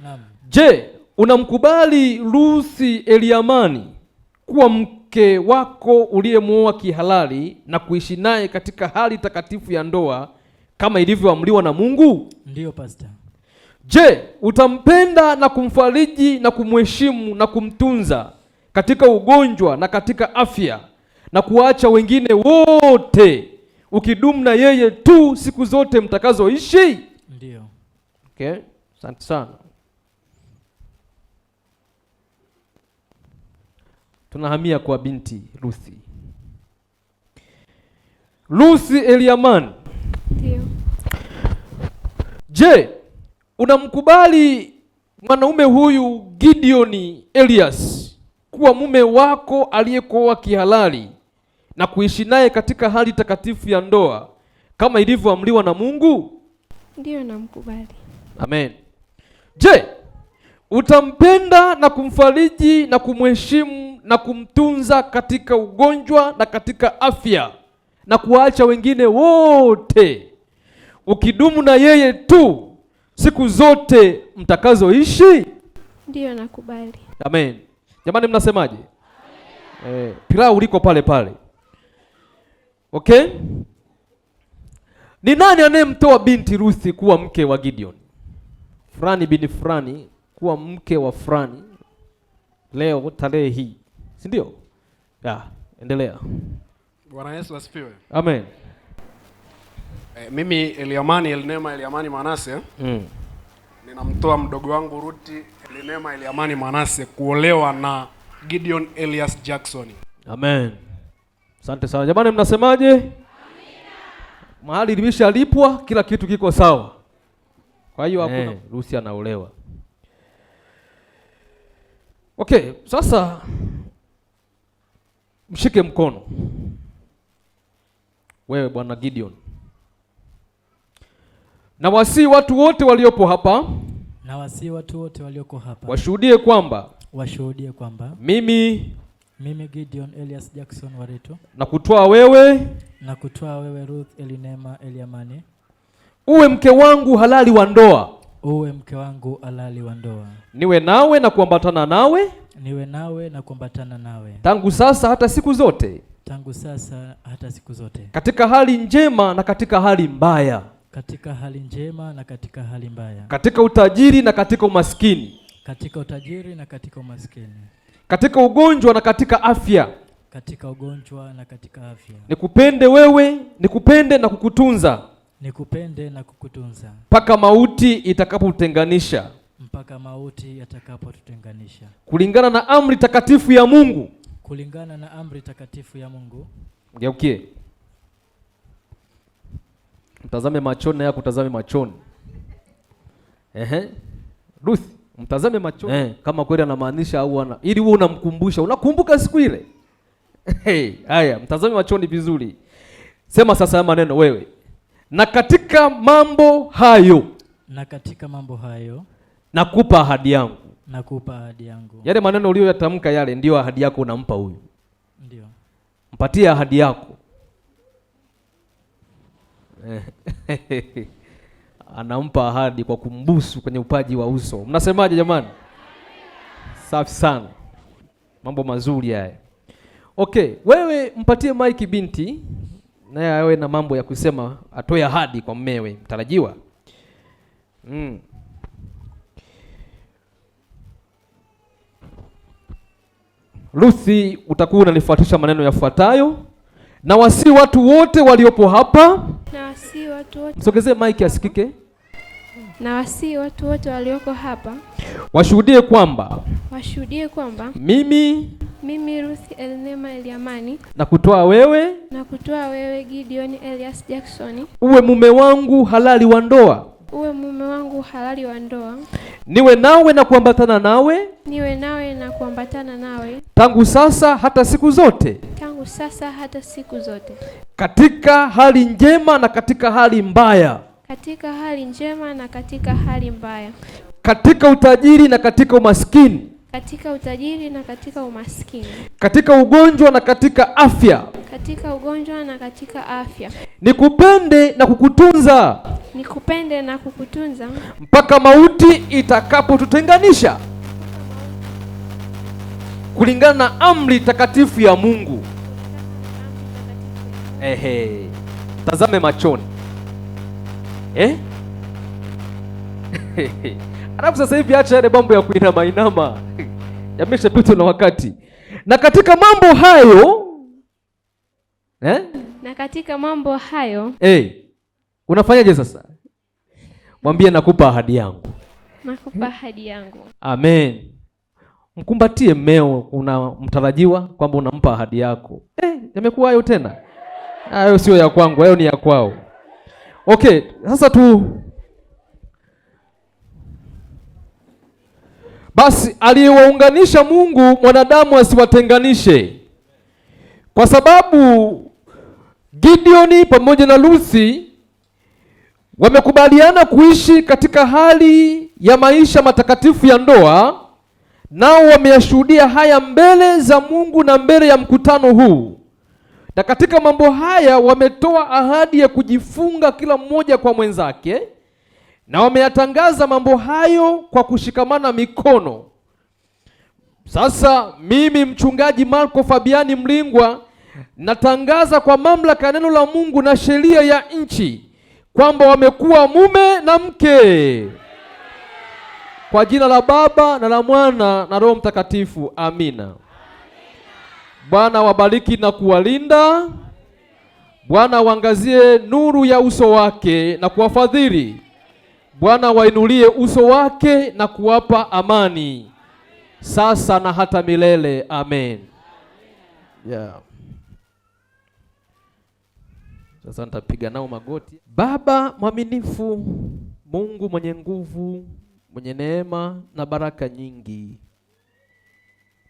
Naam. Je, unamkubali Ruth Eliamani kuwa mke wako uliyemuoa kihalali na kuishi naye katika hali takatifu ya ndoa kama ilivyoamriwa na Mungu? Ndio, pastor. Je, utampenda na kumfariji na kumheshimu na kumtunza katika ugonjwa na katika afya na kuacha wengine wote, ukidumu na yeye tu siku zote mtakazoishi? Ndio. Okay, asante sana. Tunahamia kwa binti Ruth Eliamani. Ndio. Je, unamkubali mwanaume huyu Gideon Elias kuwa mume wako aliyekuoa kihalali na kuishi naye katika hali takatifu ya ndoa kama ilivyoamriwa na Mungu? Ndio, namkubali. Amen. Je, utampenda na kumfariji na kumheshimu na kumtunza katika ugonjwa na katika afya na kuacha wengine wote, ukidumu na yeye tu siku zote mtakazoishi? Ndio, nakubali. Amen. Jamani, mnasemaje? Pilau liko pale pale. Okay? Ni nani anayemtoa binti Ruth kuwa mke wa Gideon? Fulani bin fulani kuwa mke wa fulani leo tarehe hii, si ndio? Endelea. Bwana Yesu asifiwe. Amen. Mimi Eliamani Elineema Eliamani Manase ninamtoa mdogo wangu Ruti Elinema Eliamani Manase kuolewa na Gideon Elias Jackson. Amen. Asante sana. Jamani, mnasemaje? Amina. Mahali limeshalipwa, kila kitu kiko sawa. Kwa hiyo hakuna Rusi anaolewa. Okay, sasa mshike mkono wewe bwana Gideon. Na wasii watu wote waliopo hapa, washuhudie kwamba mimi Gideon Elias Jackson Wareto na kutoa wewe Ruth Elinema Eliamani uwe mke wangu halali wa ndoa. Niwe nawe na kuambatana nawe. Tangu sasa hata siku zote. Katika hali njema na katika hali mbaya. Katika utajiri na katika umaskini. Katika ugonjwa na katika afya. Nikupende wewe, nikupende na kukutunza. Mpaka mauti itakapotutenganisha. Kulingana na amri takatifu ya Mungu. Ngeukie. Mtazame machoni na yako kutazame machoni. Ruth, mtazame machoni. Kama kweli anamaanisha au ili wewe unamkumbusha. Unakumbuka siku ile? Haya, mtazame machoni vizuri. Sema sasa ya maneno wewe. Na katika mambo hayo. Nakupa ahadi yangu. Yale maneno uliyoyatamka yale ndio ahadi yako unampa huyu. Ndio. Mpatie ahadi yako. Anampa ahadi kwa kumbusu kwenye upaji wa uso. Mnasemaje jamani? Safi sana. Mambo mazuri haya. Okay, wewe mpatie Mike binti naye awe na mambo ya kusema, atoe ahadi kwa mmewe mtarajiwa. Ruthi, utakuwa unanifuatisha maneno yafuatayo. Na wasii watu wote waliopo hapa. Msogezee Mike asikike. Na wasii watu wote walioko hapa. Washuhudie kwamba. Mimi Ruth Elinema Eliamani na kutoa wewe Gideon Elias Jackson uwe mume wangu halali wa ndoa. Niwe nawe na kuambatana nawe. Tangu sasa hata siku zote. Katika hali njema na katika hali mbaya. Katika utajiri na katika umaskini. Katika ugonjwa na katika afya. Nikupende na kukutunza. Mpaka mauti itakapotutenganisha. Kulingana na amri takatifu ya Mungu. Tazame machoni. Alafu sasa hivi acha yale mambo ya kuinama. Yameshapitwa na wakati. Na katika mambo hayo. Unafanyaje sasa? Mwambie nakupa ahadi yangu. Amen. Mkumbatie mmeo unamtarajiwa kwamba unampa ahadi yako. Yamekuwa hayo tena. Hayo sio ya kwangu, hayo ni ya kwao. Okay, sasa basi aliyewaunganisha Mungu mwanadamu asiwatenganishe. Kwa sababu Gideoni pamoja na Ruthi wamekubaliana kuishi katika hali ya maisha matakatifu ya ndoa, nao wameyashuhudia haya mbele za Mungu na mbele ya mkutano huu. Na katika mambo haya wametoa ahadi ya kujifunga kila mmoja kwa mwenzake, na wameyatangaza mambo hayo kwa kushikamana mikono. Sasa mimi mchungaji Marco Fabiani Mlingwa natangaza kwa mamlaka ya neno la Mungu na sheria ya nchi kwamba wamekuwa mume na mke. Kwa jina la Baba na la Mwana na Roho Mtakatifu. Amina. Bwana wabariki na kuwalinda. Bwana waangazie nuru ya uso wake na kuwafadhili. Bwana wainulie uso wake na kuwapa amani, sasa na hata milele. Amen. Yeah. Sasa nitapiga nao magoti. Baba mwaminifu, Mungu mwenye nguvu, mwenye neema na baraka nyingi,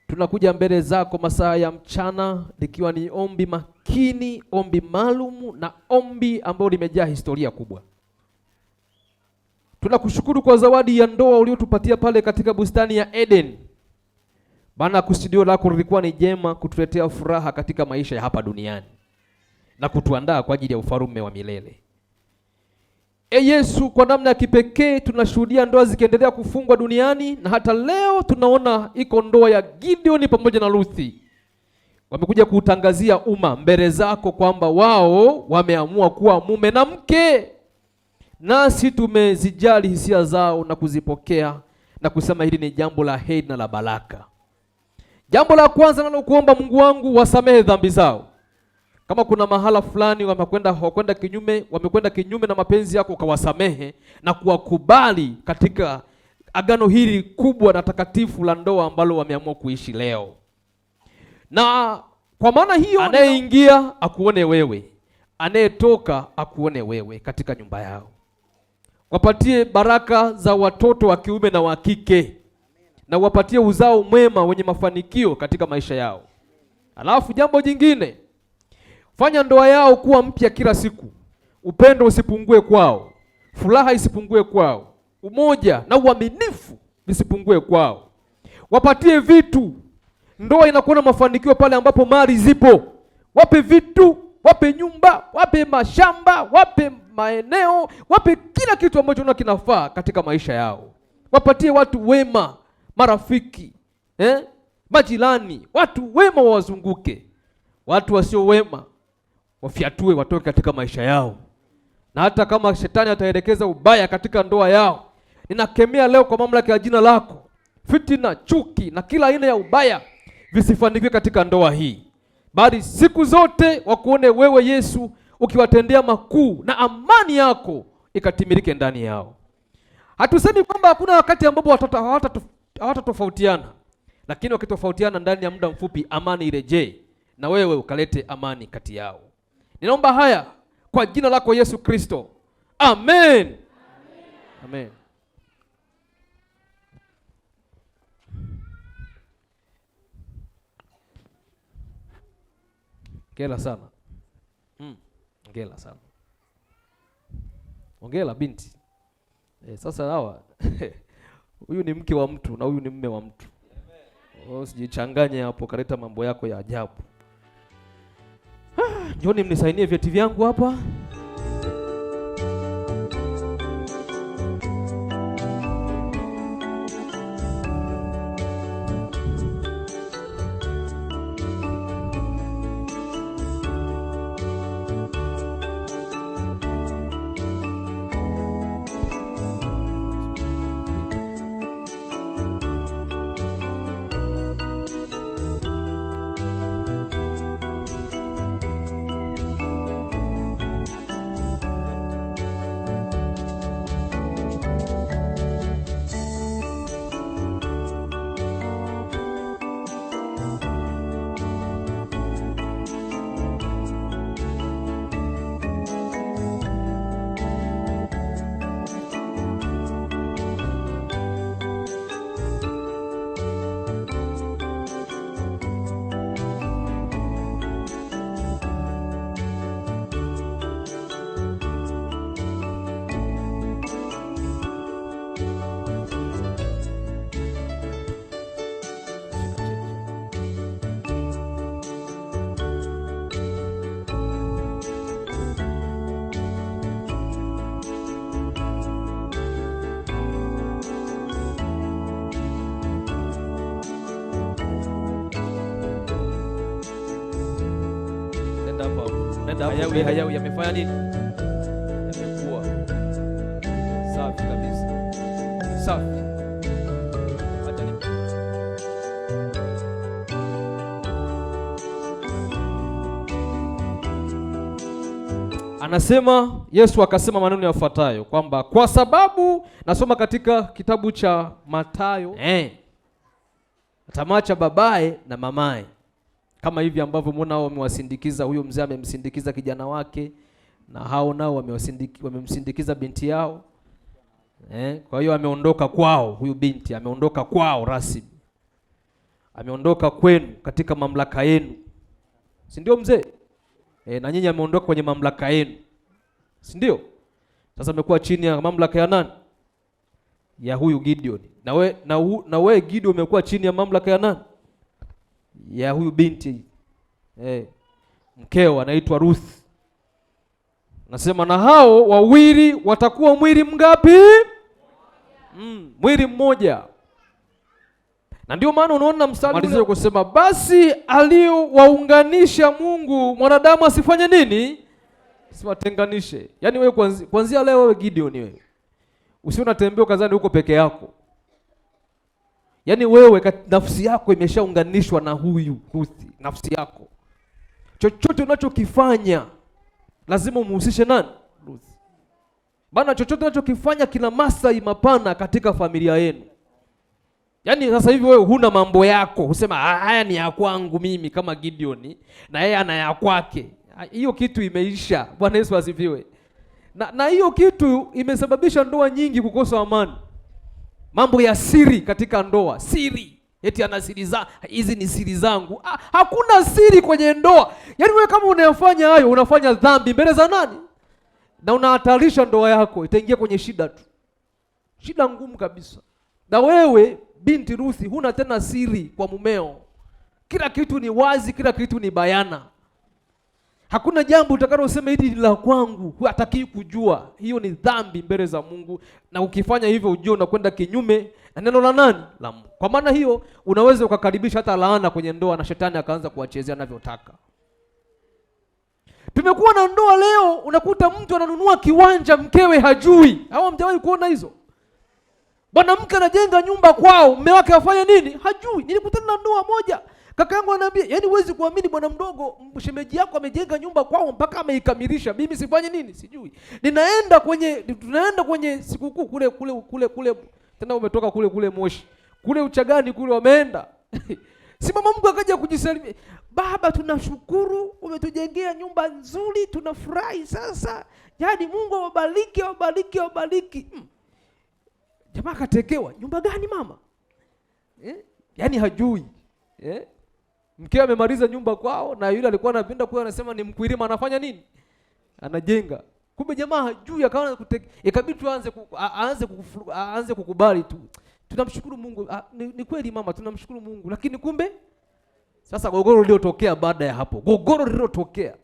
tunakuja mbele zako masaa ya mchana likiwa ni ombi makini, ombi maalum na ombi ambalo limejaa historia kubwa. Tunakushukuru kwa zawadi ya ndoa uliotupatia pale katika bustani ya Eden. Bwana, kusudio lako lilikuwa ni jema, kutuletea furaha katika maisha ya hapa duniani na kutuandaa kwa ajili ya ufalme wa milele. Yesu, kwa namna ya kipekee tunashuhudia ndoa zikiendelea kufungwa duniani, na hata leo tunaona iko ndoa ya Gideon pamoja na Ruthi. Wamekuja kuutangazia umma mbele zako kwamba wao wameamua kuwa mume na mke, nasi tumezijali hisia zao na kuzipokea na kusema hili ni jambo la heri na la baraka. Jambo la kwanza nalokuomba Mungu wangu, wasamehe dhambi zao. Kama kuna mahala fulani wamekwenda kinyume na mapenzi yako, ukawasamehe na kuwakubali katika agano hili kubwa na takatifu la ndoa ambalo wameamua kuishi leo. Na kwa maana hiyo, anayeingia akuone wewe, anayetoka akuone wewe katika nyumba yao. Wapatie baraka za watoto wa kiume na wa kike, na wapatie uzao mwema wenye mafanikio katika maisha yao. Alafu jambo jingine, fanya ndoa yao kuwa mpya kila siku. Upendo usipungue kwao, furaha isipungue kwao, umoja na uaminifu visipungue kwao. Wapatie vitu. Ndoa inakuwa na mafanikio pale ambapo mali zipo. Wape vitu, wape nyumba, wape mashamba, wape maeneo, wape kila kitu ambacho kinafaa katika maisha yao. Wapatie watu wema, marafiki, majirani, watu wema wawazunguke. Watu wasio wema wafiatue, watoke katika maisha yao. Na hata kama shetani ataelekeza ubaya katika ndoa yao, ninakemea leo kwa mamlaka ya jina lako, fitina, chuki na kila aina ya ubaya visifanikiwe katika ndoa hii, bali siku zote wakuone wewe Yesu ukiwatendea makuu na amani yako ikatimilike ndani yao. Hatusemi kwamba hakuna wakati ambapo hawatatofautiana, lakini wakitofautiana ndani ya muda mfupi amani irejee na wewe ukalete amani kati yao. Ninaomba haya kwa jina lako Yesu Kristo. Amen. Amen. Ongera sana. Ongera sana. Ongera binti. Sasa hawa huyu ni mke wa mtu na huyu ni mume wa mtu. Usijichanganye hapo kaleta mambo yako ya ajabu. Njoni mnisainie vyeti vyangu hapa. Hayawi yamefanya nini? Yamekuwa safi kabisa. Safi. Acha ni Anasema Yesu akasema maneno yafuatayo kwamba kwa sababu, nasoma katika kitabu cha Mathayo, atamwacha babaye na mamaye, kama hivi ambavyo muona hao wamewasindikiza, huyo mzee amemsindikiza kijana wake na hao nao wamemsindikiza binti yao. Kwa hiyo ameondoka kwao, huyu binti ameondoka kwao rasmi. Ameondoka kwenu katika mamlaka yenu. Si ndio mzee? Na nyinyi ameondoka kwenye mamlaka yenu. Si ndio? Sasa amekuwa chini ya mamlaka ya nani? Ya huyu Gideon. Na wewe Gideon umekuwa chini ya mamlaka ya nani? Ya huyu binti. Mkeo anaitwa Ruth. Nasema na hao wawili watakuwa mwili mngapi? Mwili mmoja. Na ndio maana unaona mstari kusema basi aliowaunganisha Mungu mwanadamu asifanye nini? Siwatenganishe. Yaani wewe kuanzia leo wewe Gideon wewe. Usiwe unatembea kazani huko peke yako. Yaani wewe nafsi yako imeshaunganishwa na huyu Ruth, nafsi yako. Chochote unachokifanya lazima umhusishe nani? Ruth. Bana, chochote unachokifanya kina maslahi mapana katika familia yenu. Yaani sasa hivi wewe huna mambo yako, usema haya ni ya kwangu mimi kama Gideon na yeye ana ya kwake. Hiyo kitu imeisha. Bwana Yesu asifiwe. Na hiyo kitu imesababisha ndoa nyingi kukosa amani. Mambo ya siri katika ndoa, siri. Eti ana siri za hizi ni siri zangu. Hakuna siri kwenye ndoa. Yaani wewe kama unayofanya hayo unafanya dhambi mbele za nani? Na unahatarisha ndoa yako, itaingia kwenye shida tu. Shida ngumu kabisa. Na wewe binti Ruthi huna tena siri kwa mumeo. Kila kitu ni wazi, kila kitu ni bayana. Hakuna jambo utakalosema hili ni la kwangu, hataki kujua. Hiyo ni dhambi mbele za Mungu, na ukifanya hivyo ujue unakwenda kinyume na neno la nani? La Mungu. Kwa maana hiyo unaweza ukakaribisha hata laana kwenye ndoa na shetani akaanza kuwachezea anavyotaka. Tumekuwa na ndoa leo unakuta mtu ananunua kiwanja mkewe hajui. Hao mjawahi kuona hizo? Bwana mke anajenga nyumba kwao, mume wake afanye nini? Hajui. Nilikutana na ndoa moja. Kaka yangu ananiambia, yaani huwezi kuamini bwana mdogo, shemeji yako amejenga nyumba kwao mpaka ameikamilisha. Mimi sifanye nini? Sijui. Tunaenda kwenye sikukuu kule tena umetoka kule Moshi. Kule Uchagani kule wameenda. Si mama mkwe akaja kujisalimia. Baba, tunashukuru umetujengea nyumba nzuri, tunafurahi sasa. Yaani Mungu awabariki. Jamaa katekewa. Nyumba gani mama? Yaani hajui. Mkeo amemaliza nyumba kwao na yule alikuwa anapenda kwa anasema ni Mkwirima anafanya nini? Anajenga. Kumbe jamaa hajui, akaanza ikabidi aanze kukubali tu. Tunamshukuru Mungu. Ni kweli mama, tunamshukuru Mungu, lakini kumbe sasa gogoro lililotokea baada ya hapo. Gogoro lililotokea.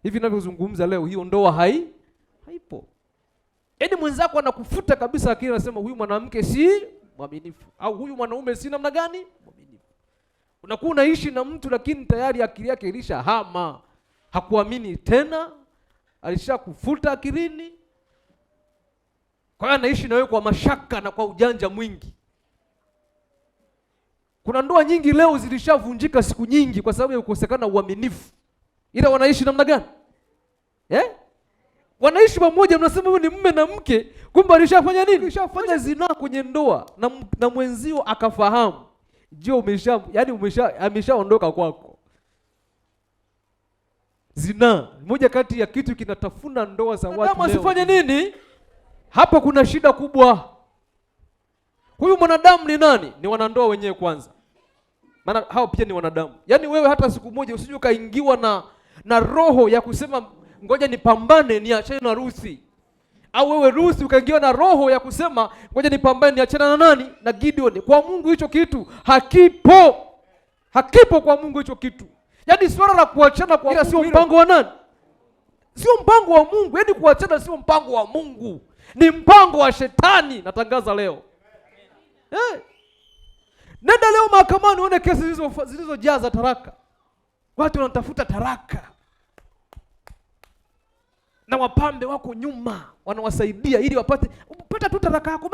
Hivi ninavyozungumza leo hiyo ndoa haipo. Yaani mwenzako anakufuta kabisa akili, anasema huyu mwanamke si mwaminifu au huyu mwanaume si namna gani? Mwaminifu. Unakuwa unaishi na mtu lakini tayari akili yake ilishahama. Hakuamini tena, alishakufuta akilini. Kwa hiyo anaishi na wewe kwa mashaka na kwa ujanja mwingi. Kuna ndoa nyingi leo zilishavunjika siku nyingi kwa sababu ya kukosekana uaminifu. Ila wanaishi namna gani? Wanaishi pamoja, mnasema wewe ni mume na mke, kumbe alishafanya nini? Alishafanya zinaa kwenye ndoa na mwenzio akafahamu. Ndio ameshaondoka kwako. Zinaa moja kati ya kitu kinatafuna ndoa za watu leo. Asifanye nini? Hapa kuna shida kubwa. Huyu mwanadamu ni nani? Ni wanandoa wenyewe kwanza. Maana hao pia ni wanadamu. Yaani wewe hata siku moja usije ukaingiwa na roho ya kusema ngoja nipambane niachane na Ruthi. Au wewe Ruthi ukaingiwa na roho ya kusema ngoja nipambane niachane na nani? Na Gideon. Kwa Mungu hicho kitu hakipo. Hakipo kwa Mungu hicho kitu. Yaani swala la kuachana kwa Mungu sio mpango wa nani? Sio mpango wa Mungu. Yaani kuachana sio mpango wa Mungu. Ni mpango wa shetani, natangaza leo. Nenda leo mahakamani uone kesi zilizojaza taraka. Watu wanatafuta taraka. Na wapambe wako nyuma wanawasaidia ili upata tu taraka yako.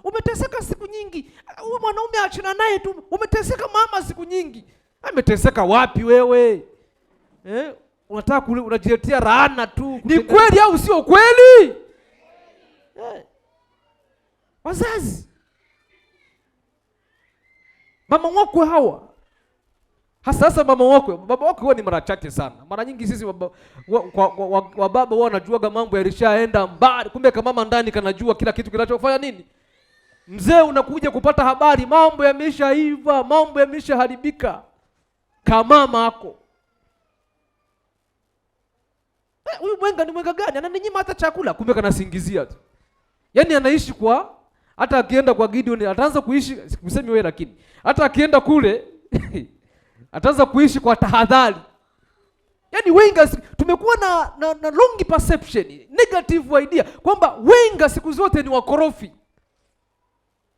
Umeteseka siku nyingi. Huyu mwanaume achana naye tu. Umeteseka mama siku nyingi. Ameteseka wapi wewe? unataka unajiletea laana tu. Ni kweli au sio kweli? Wazazi, mama wakwe hawa, hasa mama wakwe, baba wakwe huwa ni mara chache sana. Mara nyingi sisi wababa wao wanajuaga mambo yalishaenda mbali, kumbe kama mama ndani kanajua kila kitu kinachofanya nini. Mzee unakuja kupata habari mambo yameshaiva, mambo yameshaharibika, kama mama yako. Huyu mwenga ni mwenga gani? Ananinyima hata chakula, kumbe kanasingizia tu. Yaani anaishi kwa, hata akienda kwa Gideon ataanza kuishi, sikusemi wewe lakini, hata akienda kule ataanza kuishi kwa tahadhari. Yaani wenga tumekuwa na long perception, negative idea kwamba wenga siku zote ni wakorofi.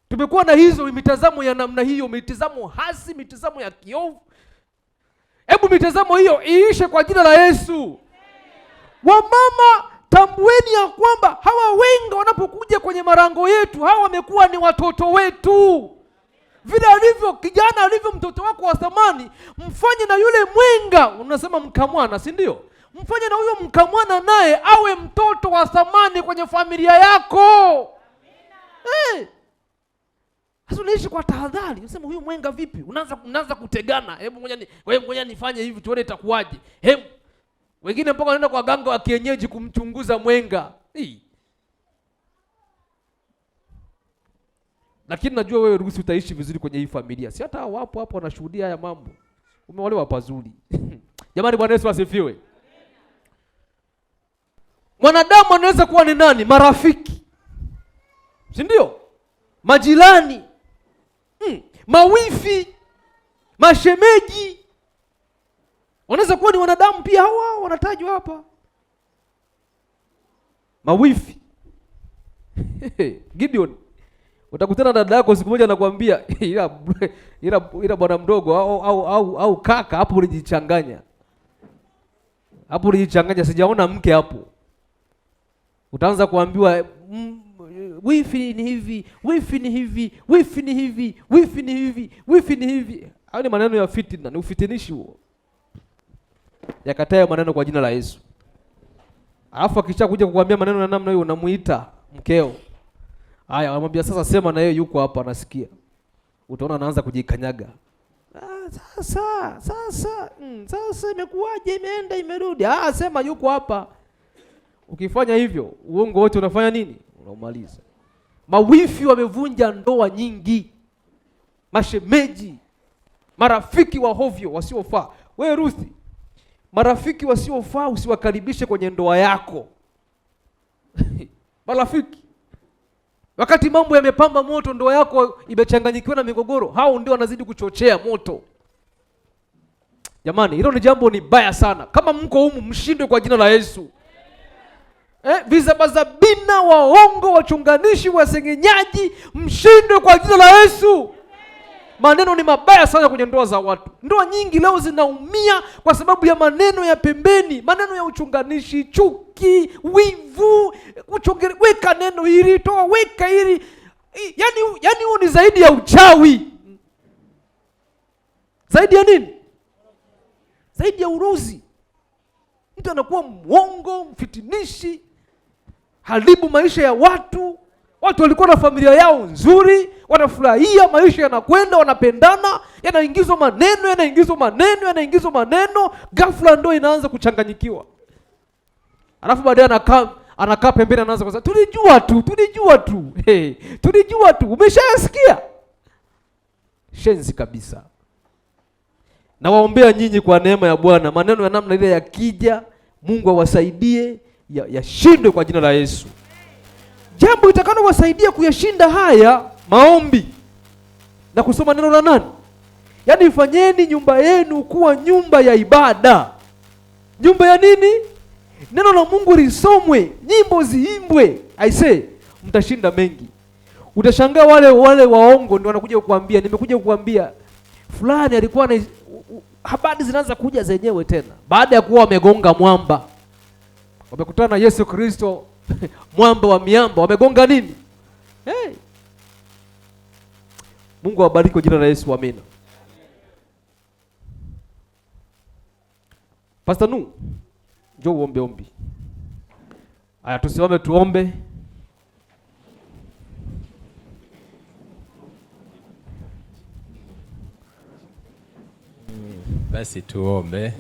Tumekuwa na hizo mitazamo ya namna hiyo, mitazamo hasi, mitazamo ya kiovu. Hebu mitazamo hiyo iishe kwa jina la Yesu. Wamama, tambueni ya kwamba hawa wenga wanapokuja kwenye marango yetu, hawa wamekuwa ni watoto wetu. Vile alivyo kijana, alivyo mtoto wako wa thamani, mfanye na yule mwenga, unasema mkamwana, si ndio? Mfanye na huyo mkamwana naye awe mtoto wa thamani kwenye familia yako. Sasa unaishi kwa tahadhari. Unasema huyu mwenga vipi? Unaanza kutegana. Hebu ngoja nifanye hivi tuone itakuwaje. Hebu wengine mpaka wanaenda kwa ganga wa kienyeji kumchunguza mwenga. Lakini najua wewe Rusi utaishi vizuri kwenye hii familia. Si hata wapo hapo wanashuhudia haya mambo. Umeolewa pazuri. Jamani, Bwana Yesu asifiwe. Mwanadamu anaweza kuwa ni nani? Marafiki. Si ndio? Majirani. Mawifi. Mashemeji. Wanaweza kuwa ni wanadamu pia, hawa wanatajwa hapa. Mawifi. Gideon, utakutana na dada yako siku moja anakuambia ila bwana mdogo au kaka, hapo ulijichanganya. Hapo ulijichanganya, sijaona mke hapo. Utaanza kuambiwa wifi ni hivi, wifi ni hivi, wifi ni hivi, wifi ni hivi, wifi ni hivi. Hayo ni maneno ya fitina, ni ufitinishi huo. Yakatae maneno kwa jina la Yesu. Alafu akisha kuja kukuambia maneno ya namna hiyo, unamuita mkeo. Haya, anamwambia sasa sema na yeye yuko hapa anasikia. Utaona anaanza kujikanyaga. Sasa imekuwaje, imeenda imerudi. Sema yuko hapa. Ukifanya hivyo, uongo wote unafanya nini? Unaumaliza. Mawifi wamevunja ndoa nyingi. Mashemeji, marafiki wa hovyo wasiofaa. Wewe Ruthi, marafiki wasiofaa usiwakaribishe kwenye ndoa yako. Marafiki, wakati mambo yamepamba moto, ndoa yako imechanganyikiwa na migogoro, hao ndio wanazidi kuchochea moto. Jamani, hilo ni jambo ni baya sana. Kama mko humu, mshindwe kwa jina la Yesu. Vizabazabina, waongo, wachunganishi, wasengenyaji, mshindwe kwa jina la Yesu. Maneno ni mabaya sana kwenye ndoa za watu. Ndoa nyingi leo zinaumia kwa sababu ya maneno ya pembeni, maneno ya uchunganishi, chuki, wivu, weka neno hili, toa weka hili. Yaani huo ni zaidi ya uchawi. Zaidi ya nini? Zaidi ya urozi. Mtu anakuwa mwongo, mfitinishi, haribu maisha ya watu. Watu walikuwa na familia yao nzuri, wanafurahia, maisha yanakwenda, wanapendana, yanaingizwa maneno, ghafla ndio inaanza kuchanganyikiwa. Alafu baadaye anakaa pembeni, anaanza kusema tulijua tu. Umeshasikia? Shenzi kabisa. Na waombea nyinyi kwa neema ya Bwana, maneno ya namna ile yakija, Mungu awasaidie yashindwe kwa jina la Yesu. Jambo litakalowasaidia kuyashinda haya, maombi na kusoma neno la nani? Yaani fanyeni nyumba yenu kuwa nyumba ya ibada. Nyumba ya nini? Neno la Mungu lisomwe, nyimbo ziimbwe. I say, mtashinda mengi. Utashangaa wale waongo ndio wanakuja kukuambia, nimekuja kukuambia fulani alikuwa na habari zinaanza kuja zenyewe tena. Baada ya kuwa wamegonga mwamba. Wamekutana na Yesu Kristo, mwamba wa miamba, wamegonga nini? Mungu awabariki kwa jina la Yesu, amina. Pastor Nu, njoo uombe ombi. Aya, tusimame tuombe. Basi tuombe.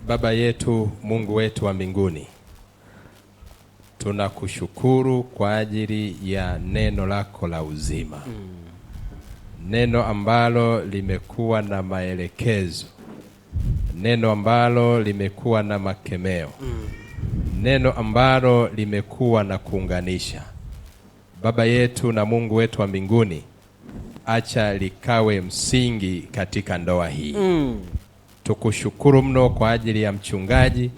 Baba yetu, Mungu wetu wa mbinguni, tunakushukuru kwa ajili ya neno lako la uzima. Neno ambalo limekuwa na maelekezo. Neno ambalo limekuwa na makemeo. Neno ambalo limekuwa na kuunganisha. Baba yetu na Mungu wetu wa mbinguni, acha likawe msingi katika ndoa hii. Tukushukuru mno kwa ajili ya mchungaji,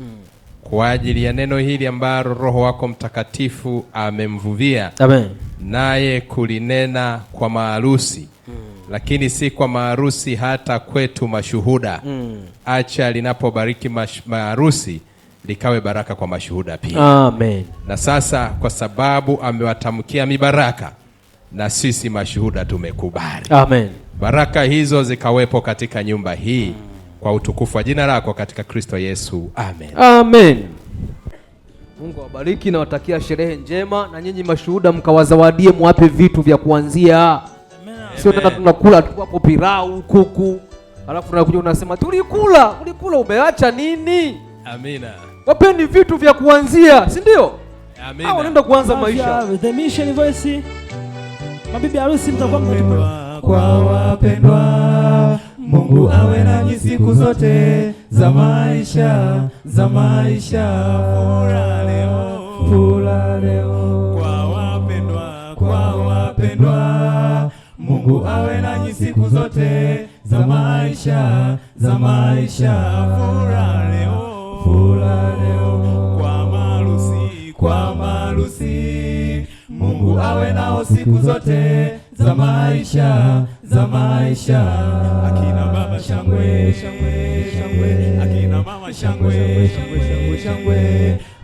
kwa ajili ya neno hili ambalo Roho wako Mtakatifu amemvuvia. Amen. Naye kulinena kwa maharusi, lakini si kwa maharusi, hata kwetu mashuhuda. Acha linapobariki maharusi likawe baraka kwa mashuhuda pia. Amen. Na sasa kwa sababu amewatamkia mibaraka, na sisi mashuhuda tumekubali. Amen. Baraka hizo zikawepo katika nyumba hii kwa utukufu wa jina lako katika Kristo Yesu. Amen. Amen. Mungu awabariki na watakia sherehe njema, na nyinyi mashuhuda mkawazawadie, mwape vitu vya kuanzia. Sio tena tunakula tu hapo pilau, kuku, alafu unakuja unasema tulikula umeacha nini? Amina. Wapeni vitu vya kuanzia, si ndio? Amina. Hao wanaenda kuanza maisha. The Mission Voice. Mabibi harusi mtakuwa mkipenda. Kwa wapendwa, Mungu awe nanyi siku zote za maisha, fura leo. Kwa wapendwa, Mungu awe nanyi siku zote za maisha, fura leo. Kwa maharusi, Mungu awe nao siku zote za maisha, akina baba shangwe, akina mama shangwe,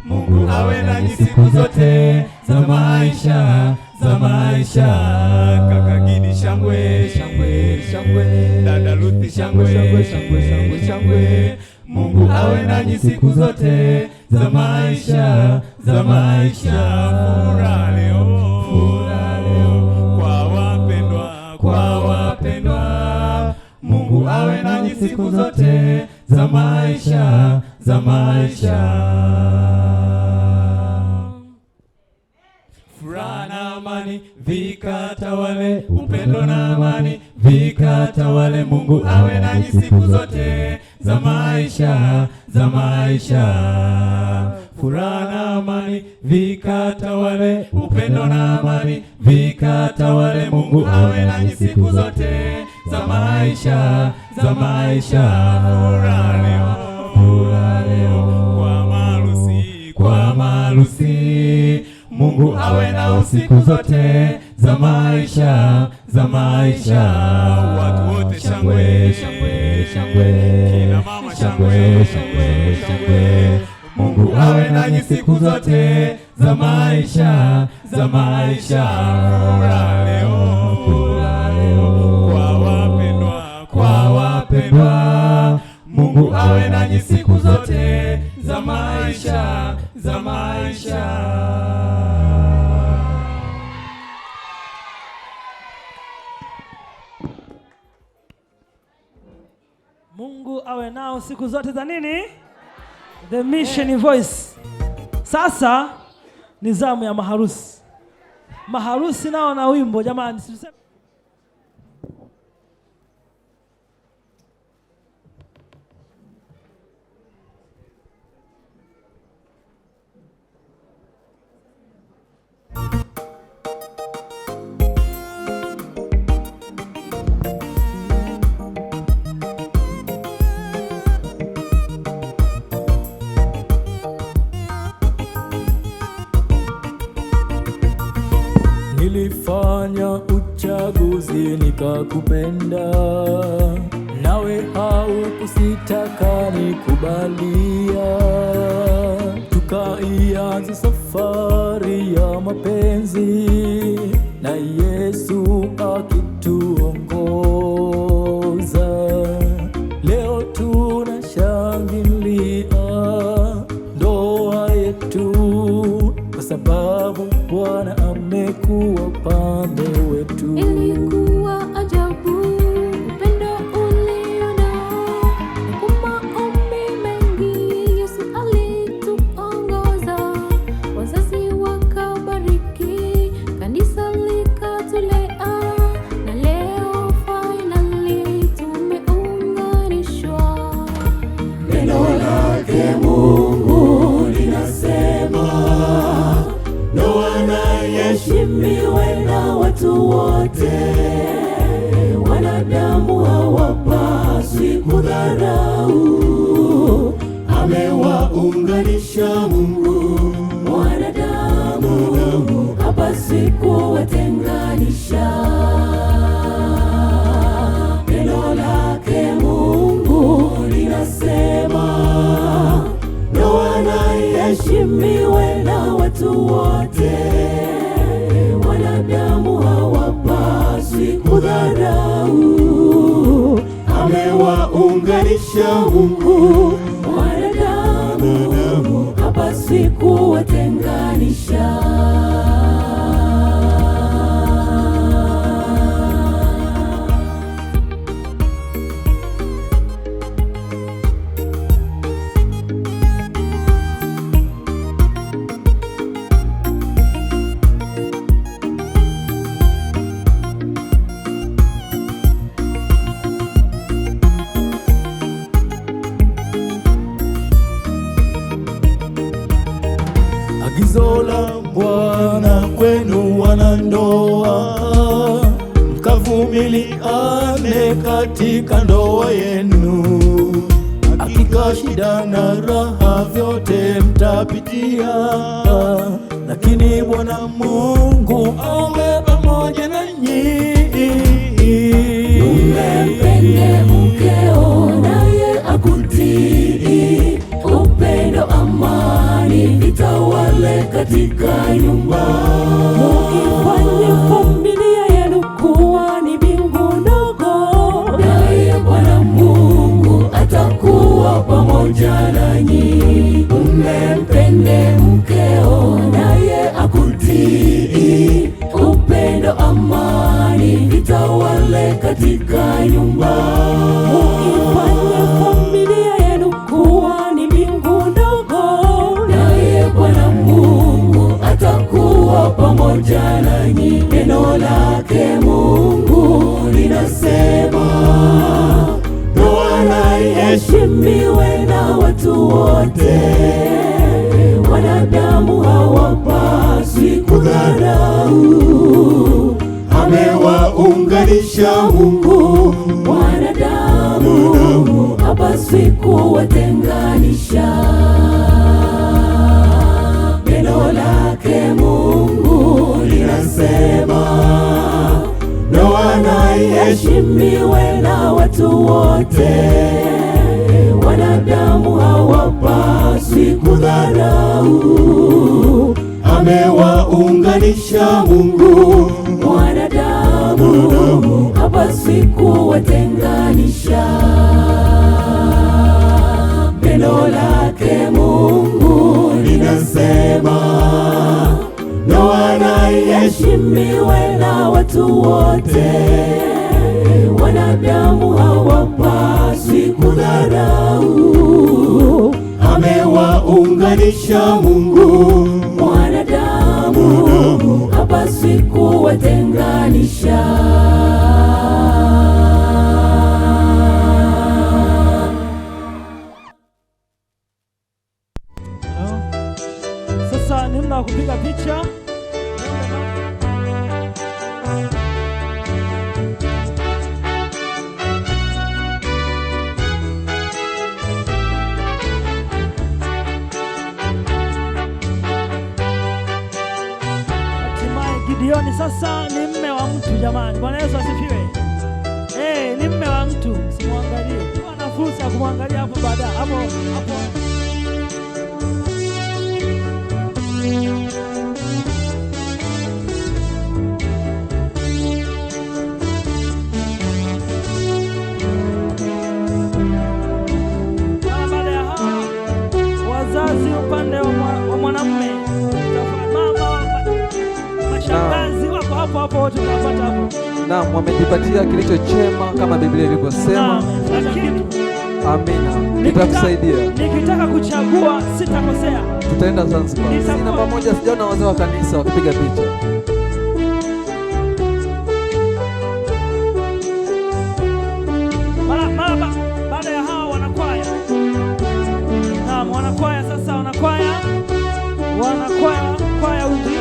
Mungu awe nanyi siku zote za maisha, kaka Gidi shangwe, dada Ruthi shangwe, Mungu awe nanyi siku zote za maisha, fura leo. Kwa wapendwa, Mungu awe nanyi siku zote za maisha, furaha na amani vikatawale, upendo na amani vikatawale. Mungu awe nanyi siku zote za maisha, furaha na amani vikatawale, upendo na amani vikatawale. Mungu awe nanyi siku zote za maisha, furaha leo. Kwa maharusi, Mungu awe nao siku zote za maisha, watu wote shangwe, kina mama shangwe, Mungu awe nanyi siku zote za maisha, fura leo. Kwa wapendwa, Mungu awe nanyi siku zote za maisha, Mungu awe nao siku zote za nini? The Mission Voice. Sasa ni zamu ya maharusi. Maharusi nao na wimbo jamani. Nilifanya uchaguzi nikakupenda, nawe haukusitaka nikubalia. Tukaianza safari ya mapenzi, na Yesu akituongoza. Leo tu alikuwa upande wetu. Ilikuwa ajabu upendo ulio nao, kwa maombi mengi Yesu alituongoza, wazazi wakabariki, kanisa likatulea, na leo finally tumeunganishwa. Neno lake Mungu linasema ndoa na iheshimiwe na watu wote. Wanadamu hawapaswi kudharau, amewaunganisha Mungu. Wanadamu hapaswi kuwatenganisha. Neno lake Mungu linasema ndoa na iheshimiwe na watu wote. Wanadamu hawapaswi kudharau, amewaunganisha Mungu. Wanadamu hapaswi kuwatenganisha. Agizo la Bwana kwenu wanandoa, mkavumiliane katika ndoa yenu. Hakika shida na raha vyote mtapitia, lakini Bwana Mungu awe pamoja nanyi. Mpende mkeo naye akutii, upendo amani vitawale katika nyumba. Muifanye familia yenu kuwa ni mbingu ndogo, naye Bwana Mungu atakuwa pamoja nanyi. Mpende mkeo naye akutii, upendo amani vitawale katika nyumba. muifanye familia yenu kuwa ni mbingu ndogo, naye Bwana Mungu atakuwa pamoja nanyi. Neno lake Mungu linasema ndoa na iheshimiwe na watu wote. Wanadamu hawapaswi kudharau, amewaunganisha Mungu. Wanadamu hapaswi kuwatenganisha. Neno lake Mungu linasema ndoa na iheshimiwe na watu wote. Wanadamu hawapaswi kudharau, amewaunganisha Mungu. Wanadamu hapaswi kuwatenganisha. Neno lake Mungu linasema ndoa na iheshimiwe na watu wote. Wanadamu hawapaswi kudharau, amewaunganisha Mungu. Wanadamu hapaswi kuwatenganisha. Sasa ni muda wa kupiga picha. Gideoni sasa ni mme wa mtu jamani. Bwana Yesu asifiwe. Ni mme wa mtu, simwangalie. Ana fursa ya kumwangalia hapo baadaye. Hapo. Baada ya hawa wazazi upande wa mwanamume, mama, mashangazi wote tutapata hapo. Naam, wamejipatia kilicho chema kama Biblia ilivyosema. Lakini amina, nitakusaidia. Nikitaka kuchagua sitakosea. Tutaenda Zanzibar. Sina pamoja, sijaona wazee wa kanisa wakipiga picha. Baada ya hawa wanakwaya. Naam, wanakwaya sasa, wanakwaya kwaya uji.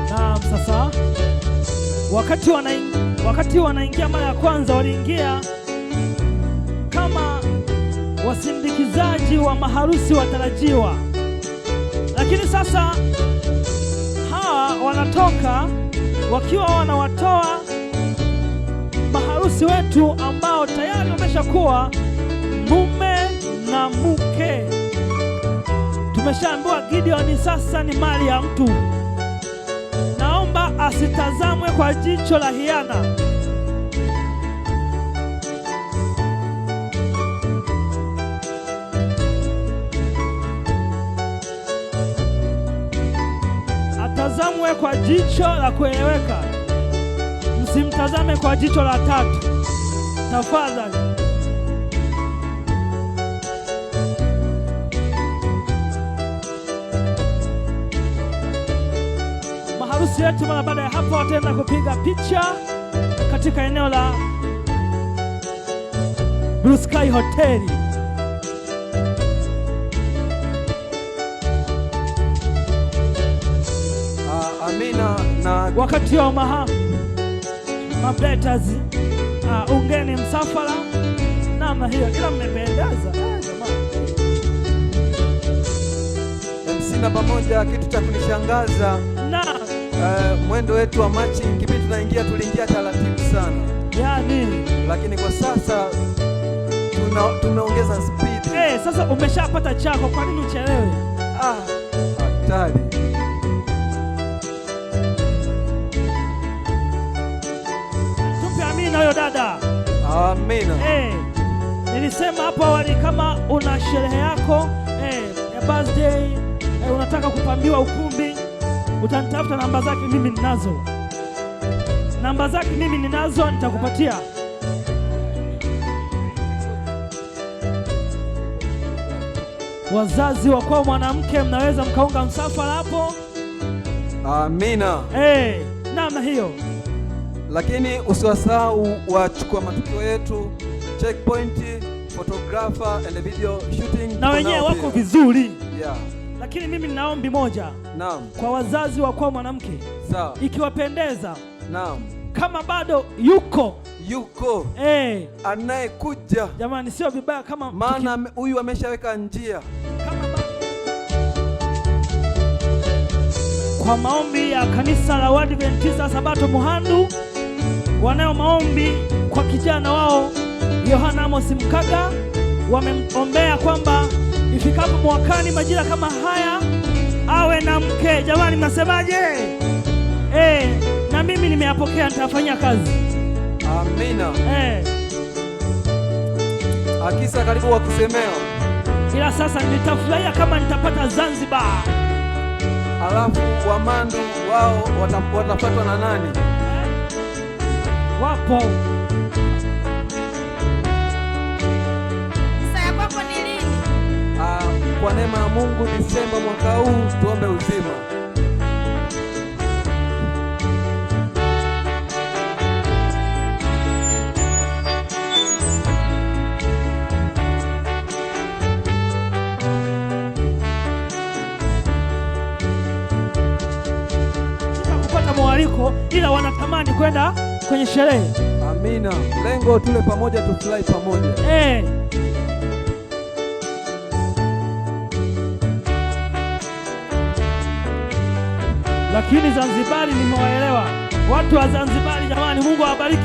Naam, sasa wakati wanaingia mara ya kwanza waliingia kama wasindikizaji wa maharusi watarajiwa, lakini sasa hawa wanatoka wakiwa wanawatoa maharusi wetu ambao tayari wameshakuwa mume na mke. Tumeshaambiwa Gideon sasa ni mali ya mtu. Naomba asitazamwe kwa jicho la hiana. Atazamwe kwa jicho la kueleweka. Msimtazame kwa jicho la tatu, tafadhali. Maharusi yetu mara baada ya hapo wataenda kupiga picha katika eneo la Blue Sky Hoteli. Amina. Na wakati wa mabletas ungeni msafara namna hiyo, ila mmependeza jamani. Sina pamoja, kitu cha kunishangaza na mwendo wetu wa matching kipi tuliingia taratibu sana yani, lakini kwa sasa tumeongeza speed. Sasa umeshapata chako, kwa nini uchelewe? Hatari. Tupe amina huyo dada. Amina. Nilisema hapo awali kama una sherehe yako ya birthday, unataka kupambiwa ukumbi, utanitafuta, namba zake mimi ninazo, nitakupatia. Wazazi wa kwa mwanamke mnaweza mkaunga msafara hapo. Amina. Namna hiyo. Lakini usiwasahau wachukua matukio yetu, checkpoint, photographer and video shooting. Na wenyewe wako vizuri. Yeah. Lakini mimi nina ombi moja. Naam. Kwa wazazi wa kwa mwanamke. Sawa. Ikiwapendeza. Naam. Kama bado yuko anayekuja, jamani, sio vibaya kama maana huyu ameshaweka njia. Kwa maombi ya kanisa la Waadventista Sabato Muhandu, wanayo maombi kwa kijana wao Yohana Amos Mkaga, wameombea kwamba ifikapo mwakani majira kama haya awe na mke. Jamani, mnasemaje? Na mimi nimeyapokea, nitafanyia kazi. Amina. Akisa karibu wakusemewa. Ila sasa nitafurahia kama nitapata Zanzibar. Alafu Wamandu wao watafuatwa na nani? Wapo. Msa kwako ni lini? Kwa neema ya Mungu Disemba mwaka huu, tuombe uzima. Mwaliko, ila wanatamani kwenda kwenye sherehe. Amina. Lengo tule pamoja, tufurahi pamoja. Lakini Zanzibari nimewaelewa. Watu wa Zanzibari jamani, Mungu awabariki.